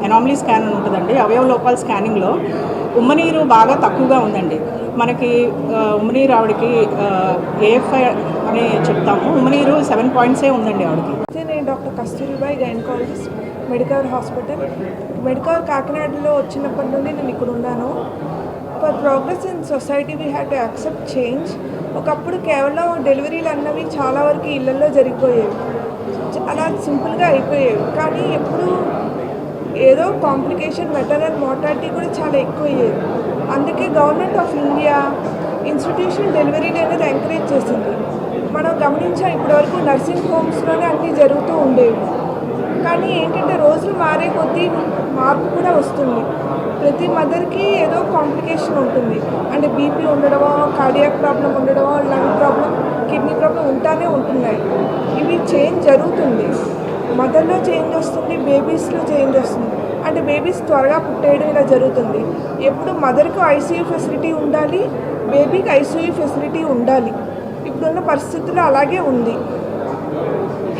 ఎనామలీ స్కాన్ ఉంటుందండి. అవయవ లోపాల స్కానింగ్లో ఉమ్మనీరు బాగా తక్కువగా ఉందండి. మనకి ఉమ్మనీరు ఆవిడకి ఏఎఫ్ఐ అని చెప్తాము. ఉమ్మనీరు 7 points ఉందండి ఆవిడకి. నేను doctor Kasturibai, gynaecologist, Medicover hospital. Medicover కాకినాడలో వచ్చినప్పటి నుండి నేను ఇక్కడ ఉన్నాను. For progress in society we have to accept change. ఒకప్పుడు కేవలం డెలివరీలు అన్నవి చాలా వరకు ఇళ్లలో జరిగిపోయేవి, అలా సింపుల్గా అయిపోయేవి. కానీ ఎప్పుడు ఏదో కాంప్లికేషన్ మెటర్నల్ మోర్టాలిటీ కూడా చాలా ఎక్కువ అయ్యేది. అందుకే government of India institutional delivery అనేది ఎంకరేజ్ చేసింది. మనం గమనించాం ఇప్పటివరకు నర్సింగ్ హోమ్స్లోనే అన్నీ జరుగుతూ ఉండేవి. కానీ ఏంటంటే రోజులు మారే కొద్దీ మార్పు కూడా వస్తుంది. ప్రతి మదర్కి ఏదో కాంప్లికేషన్ ఉంటుంది. అంటే బీపీ ఉండడమో, కార్డియాక్ ప్రాబ్లం ఉండడమో, లంగ్ ప్రాబ్లం, కిడ్నీ ప్రాబ్లం ఉంటానే ఉంటున్నాయి. ఇవి చేంజ్ జరుగుతుంది. మదర్లో చేంజ్ వస్తుంది, బేబీస్లో చేంజ్ వస్తుంది. అంటే బేబీస్ త్వరగా పుట్టేయడం ఇలా జరుగుతుంది. ఎప్పుడు మదర్కి ఐసీయూ ఫెసిలిటీ ఉండాలి, బేబీకి ఐసీయూ ఫెసిలిటీ ఉండాలి. ఇప్పుడున్న పరిస్థితుల్లో అలాగే ఉంది.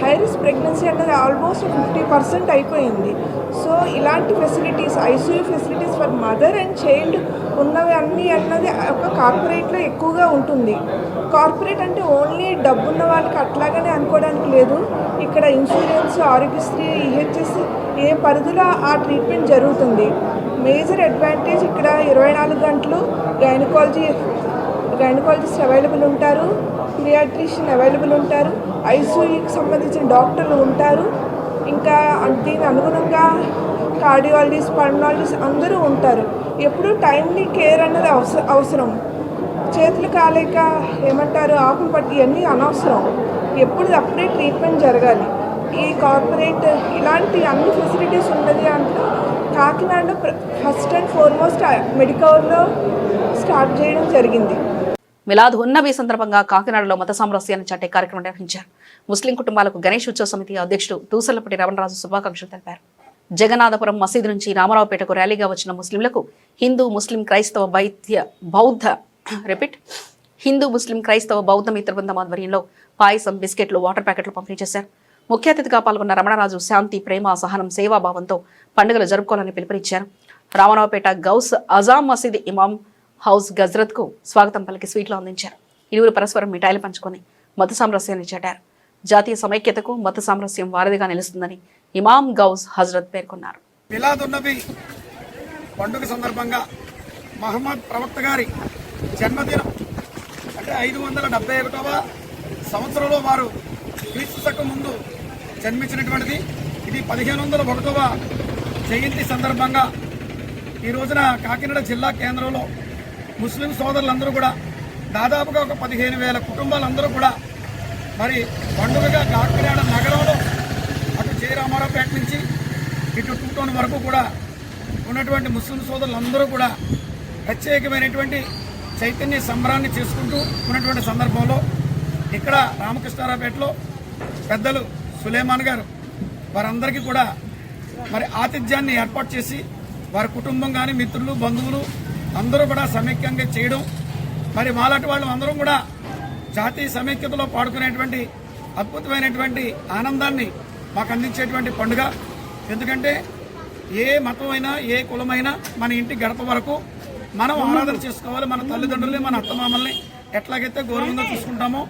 హై రిస్క్ ప్రెగ్నెన్సీ అనేది ఆల్మోస్ట్ 50% అయిపోయింది. సో ఇలాంటి facilities, ICU facilities for mother and child ఉన్నవి అన్నీ అన్నది ఒక కార్పొరేట్లో ఎక్కువగా ఉంటుంది. కార్పొరేట్ అంటే ఓన్లీ డబ్బున్న వాళ్ళకి అట్లాగనే అనుకోవడానికి లేదు. ఇక్కడ ఇన్సూరెన్స్, ఆరోగ్యశ్రీ, ఈహెచ్ఎస్ ఏ పరిధిలో ఆ ట్రీట్మెంట్ జరుగుతుంది. మేజర్ అడ్వాంటేజ్ ఇక్కడ 24 గంటలు గైనకాలజిస్ట్ అవైలబుల్ ఉంటారు, పీడియాట్రిషియన్ అవైలబుల్ ఉంటారు, ఐసీయూకి సంబంధించిన డాక్టర్లు ఉంటారు. ఇంకా దీని అనుగుణంగా కార్డియాలజిస్ట్, పల్మనాలజిస్ట్ అందరూ ఉంటారు. ఎప్పుడు టైమ్లీ కేర్ అన్నది అవసరం. చేతులు కాలేక ఏమంటారు ఆకులు పట్టి ఇవన్నీ అనవసరం. ఎప్పుడు అప్పుడే ట్రీట్మెంట్ జరగాలి. ఈ కార్పొరేట్ ఇలాంటి అన్ని ఫెసిలిటీస్ ఉన్నది అంటే కాకినాడలో ఫస్ట్ అండ్ ఫార్మోస్ట్ మెడికల్లో స్టార్ట్ చేయడం జరిగింది. మిలాద్ ఉన్నబీ సందర్భంగా కాకినాడలో మత సామరస్యాన్ని చాటే కార్యక్రమం నిర్వహించారు. ముస్లిం కుటుంబాలకు గణేష్ ఉత్సవ సమితి అధ్యక్షుడు తూసలపటి రమణరాజు శుభాకాంక్షలు తెలిపారు. జగన్నాథపురం మసీదు నుంచి రామారావుపేటకు ర్యాలీగా వచ్చిన ముస్లింలకు హిందూ ముస్లిం క్రైస్తవ బౌద్ధ మిత్ర బృందం ఆధ్వర్యంలో పాయసం, బిస్కెట్లు, వాటర్ ప్యాకెట్లు పంపిణీ చేశారు. ముఖ్య అతిథిగా పాల్గొన్న రమణరాజు శాంతి, ప్రేమ, సహనం, సేవాభావంతో పండుగలు జరుపుకోవాలని పిలుపునిచ్చారు. రామారావుపేట గౌస్ అజాం మసీద్ ఇమాం హౌస్ గజ్రత్ కు స్వాగతం పలికి స్వీట్లు అందించారు. ఇరువురు పరస్పరం మిఠాయిలు పంచుకొని మత సామరస్యాన్ని చాటారు. జాతీయ సమైక్యతకు మత సామరస్యం వారధిగా నిలుస్తుందని ఇమాం గౌస్ హజ్రత్ పేర్కొన్నారు. మిలాదున్నబీ పండుగ సందర్భంగా మహమ్మద్ ప్రవక్త గారి జన్మదినం అంటే 571వ సంవత్సరంలో వారు క్రీస్తు శకం ముందు జన్మించినటువంటిది. ఇది 1501వ జయంతి సందర్భంగా ఈ రోజున కాకినాడ జిల్లా కేంద్రంలో ముస్లిం సోదరులందరూ కూడా దాదాపుగా ఒక 15,000 కుటుంబాలందరూ కూడా మరి పండుగగా కాకినాడ నగరంలో అటు జయరామారావుపేట నుంచి ఇటు 2 టౌన్ వరకు కూడా ఉన్నటువంటి ముస్లిం సోదరులందరూ కూడా ప్రత్యేకమైనటువంటి చైతన్య సంబరాన్ని చేసుకుంటూ ఉన్నటువంటి సందర్భంలో ఇక్కడ రామకృష్ణారావుపేటలో పెద్దలు సులేమాన్ గారు వారందరికీ కూడా మరి ఆతిథ్యాన్ని ఏర్పాటు చేసి వారి కుటుంబం కానీ, మిత్రులు, బంధువులు అందరూ కూడా సమైక్యంగా చేయడం, మరి మాలాంటి వాళ్ళు అందరం కూడా జాతీయ సమైక్యతలో పాడుకునేటువంటి అద్భుతమైనటువంటి ఆనందాన్ని మాకు అందించేటువంటి పండుగ. ఎందుకంటే ఏ మతమైనా, ఏ కులమైనా మన ఇంటి గడప వరకు మనం ఆరాధన చేసుకోవాలి. మన తల్లిదండ్రుల్ని, మన అత్తమామల్ని ఎట్లాగైతే గౌరవంగా చూసుకుంటామో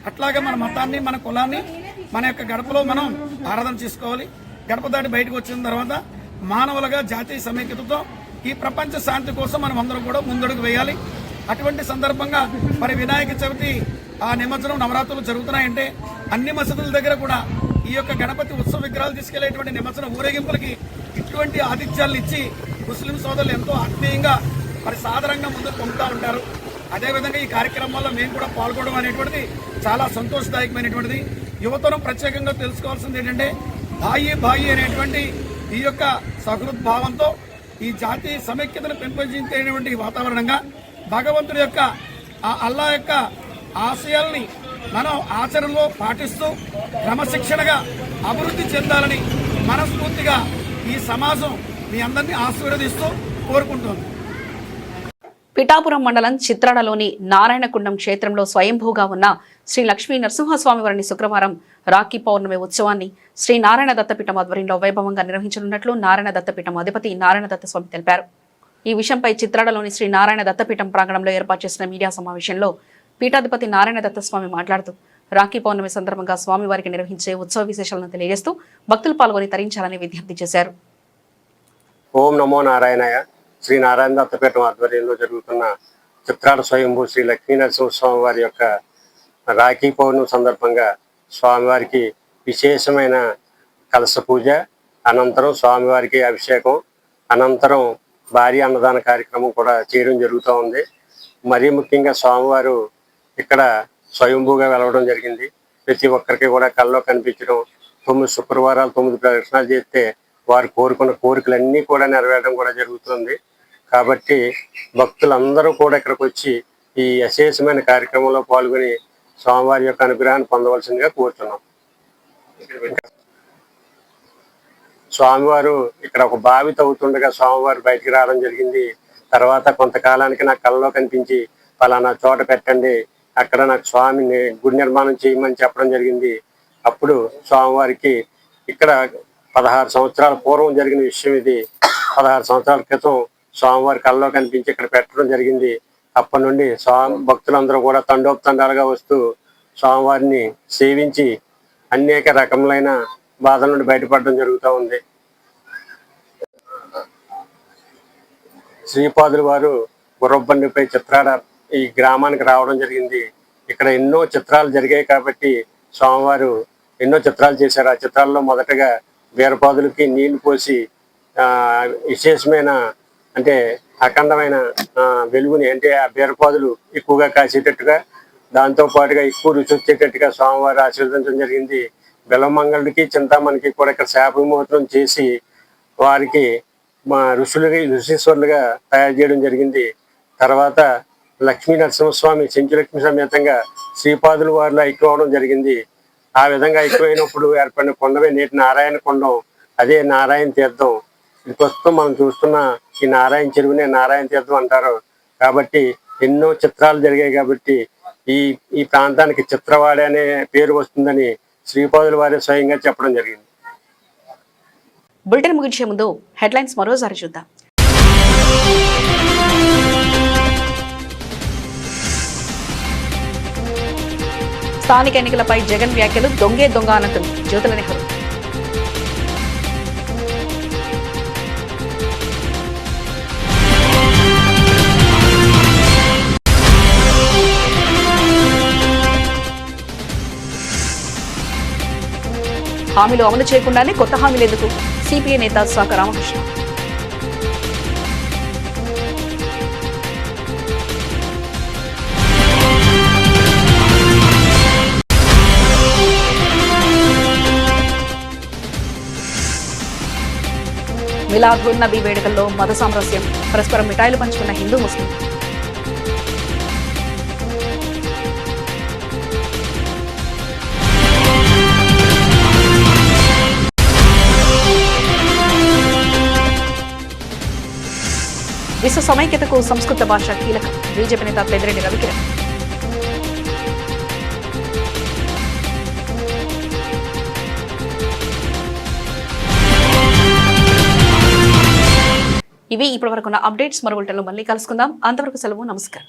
అట్లాగే మన మతాన్ని, మన కులాన్ని మన యొక్క గడపలో మనం ఆరాధన చేసుకోవాలి. గడప దాటి బయటకు వచ్చిన తర్వాత మానవులుగా జాతీయ సమైక్యతతో ఈ ప్రపంచ శాంతి కోసం మనం అందరం కూడా ముందడుగు వేయాలి. అటువంటి సందర్భంగా మరి వినాయక చవితి ఆ నిమజ్జనం, నవరాత్రులు జరుగుతున్నాయంటే అన్ని మసీదుల దగ్గర కూడా ఈ యొక్క గణపతి ఉత్సవ విగ్రహాలు తీసుకెళ్లేటువంటి నిమజ్జన ఊరేగింపులకి ఇటువంటి ఆతిథ్యాలు ఇచ్చి ముస్లిం సోదరులు ఎంతో ఆత్మీయంగా మరి సాధారణంగా ముందుకు పంపుతూ ఉంటారు. అదేవిధంగా ఈ కార్యక్రమాల్లో మేము కూడా పాల్గొనడం అనేటువంటిది చాలా సంతోషదాయకమైనటువంటిది. యువతరం ప్రత్యేకంగా తెలుసుకోవాల్సింది ఏంటంటే భాయి అనేటువంటి ఈ యొక్క సహృద్భావంతో ఈ జాతీయ సమైక్యతను పెంపొందించేటువంటి వాతావరణంగా భగవంతుడి యొక్క ఆ అల్లా యొక్క ఆశయాల్ని మనం ఆచరణలో పాటిస్తూ క్రమశిక్షణగా అభివృద్ధి చెందాలని మనస్ఫూర్తిగా ఈ సమాజం మీ అందరినీ ఆశీర్వదిస్తూ కోరుకుంటోంది. పిఠాపురం మండలం చిత్రాడలోని నారాయణకుండం క్షేత్రంలో స్వయంభూగా ఉన్న శ్రీ లక్ష్మీ నరసింహస్వామి వారిని శుక్రవారం రాఖీ పౌర్ణమి ఉత్సవాన్ని శ్రీ నారాయణ దత్తపీఠం ఆధ్వర్యంలో వైభవంగా నిర్వహించనున్నట్లు నారాయణ దత్తపీఠం అధిపతి నారాయణ దత్తస్వామి తెలిపారు. ఈ విషయంపై చిత్రాడలోని శ్రీ నారాయణ దత్తపీఠం ప్రాంగణంలో ఏర్పాటు చేసిన మీడియా సమావేశంలో పీఠాధిపతి నారాయణ దత్తస్వామి మాట్లాడుతూ రాఖీ పౌర్ణమి సందర్భంగా స్వామివారికి నిర్వహించే ఉత్సవ విశేషాలను తెలియజేస్తూ భక్తులు పాల్గొని తరించాలని విజ్ఞప్తి చేశారు. ఓం నమో నారాయణయ. శ్రీ నారాయణ దత్తపీఠం ఆధ్వర్యంలో జరుగుతున్న చిత్రాడ స్వయంభూ శ్రీ లక్ష్మీ నరసింహస్వామి వారి యొక్క రాఖీ పౌర్ణమి సందర్భంగా స్వామివారికి విశేషమైన కలశ పూజ, అనంతరం స్వామివారికి అభిషేకం, అనంతరం భారీ అన్నదాన కార్యక్రమం కూడా చేయడం జరుగుతూ ఉంది. మరీ ముఖ్యంగా స్వామివారు ఇక్కడ స్వయంభూగా వెలవడం జరిగింది. ప్రతి ఒక్కరికి కూడా కల్లో కనిపించడం, 9 శుక్రవారాలు 9 ప్రదక్షిణాలు చేస్తే వారు కోరుకున్న కోరికలన్నీ కూడా నెరవేరడం కూడా జరుగుతుంది. కాబట్టి భక్తులందరూ కూడా ఇక్కడికి వచ్చి ఈ అశేషమైన కార్యక్రమంలో పాల్గొని స్వామివారి యొక్క అనుగ్రహాన్ని పొందవలసిందిగా కోరుతున్నాం. స్వామివారు ఇక్కడ ఒక బావి తవ్వుతుండగా స్వామివారు బయటికి రావడం జరిగింది. తర్వాత కొంతకాలానికి నాకు కళ్ళలో కనిపించి పలానా చోట పెట్టండి, అక్కడ నాకు స్వామిని గుడి నిర్మాణం చేయమని చెప్పడం జరిగింది. అప్పుడు స్వామివారికి ఇక్కడ 16 సంవత్సరాల పూర్వం జరిగిన విషయం ఇది. 16 సంవత్సరాల క్రితం స్వామివారి కళ్ళలో కనిపించి ఇక్కడ పెట్టడం జరిగింది. అప్పటి నుండి భక్తులందరూ కూడా తండోపతండాలుగా వస్తూ స్వామివారిని సేవించి అనేక రకములైన బాధల నుండి బయటపడడం జరుగుతూ ఉంది. శ్రీపాదులు వారు గుర్రబండిపై చిత్రాడ ఈ గ్రామానికి రావడం జరిగింది. ఇక్కడ ఎన్నో చిత్రాలు జరిగాయి కాబట్టి స్వామివారు ఎన్నో చిత్రాలు చేశారు. ఆ చిత్రాల్లో మొదటగా వీరపాదులకి నీళ్లు పోసి విశేషమైన అంటే అఖండమైన వెలుగుని అంటే ఆ బీరపాదులు ఎక్కువగా కాసేటట్టుగా, దాంతో పాటుగా ఎక్కువ రుచి వచ్చేటట్టుగా స్వామివారు ఆశీర్వదించడం జరిగింది. బెల్లమంగళుడికి చింతామణికి కూడా ఇక్కడ శాప విమోచనం చేసి వారికి ఋషీశ్వరులుగా తయారు చేయడం జరిగింది. తర్వాత లక్ష్మీ నరసింహస్వామి చెంచులక్ష్మి సమేతంగా శ్రీపాదుల వారిలో ఐక్యం అవడం జరిగింది. ఆ విధంగా ఐక్యమైనప్పుడు ఏర్పడిన కొండవే నేటి నారాయణ కొండం, అదే నారాయణ తీర్థం. ప్రస్తుతం మనం చూస్తున్న ఈ నారాయణ చెరువునే నారాయణ తీర్థం అంటారు. కాబట్టి ఎన్నో చిత్రాలు జరిగాయి కాబట్టి ఈ ప్రాంతానికి చిత్రవాడ అనే పేరు వస్తుందని శ్రీపాదుల వారే స్వయంగా చెప్పడం జరిగింది. బులెటిన్ ముగించే ముందు హెడ్లైన్స్ మరోసారి చూద్దాం. స్థానిక ఎన్నికలపై జగన్ వ్యాఖ్యలు దొంగే దొంగ అన్నట్టు జ్యోతుల నెహ్రూ. హామీలు అమలు చేయకుండానే కొత్త హామీలు ఎందుకు? సిపిఐ నేత శాఖ రామకృష్ణ. మిలాద్ ఉన్ నబీ వేడుకల్లో మత సామరస్యం, పరస్పరం మిఠాయిలు పంచుకున్న హిందూ ముస్లిం. విశ్వ సమైక్యతకు సంస్కృత భాష కీలకం. బీజేపీ నేత పెద్దిరెడ్డి రవికిరణ్. ఇవి ఇప్పటివరకున్న అప్డేట్స్. మరో బులెటిన్లో మళ్ళీ కలుసుకుందాం. అంతవరకు సెలవు. నమస్కారం.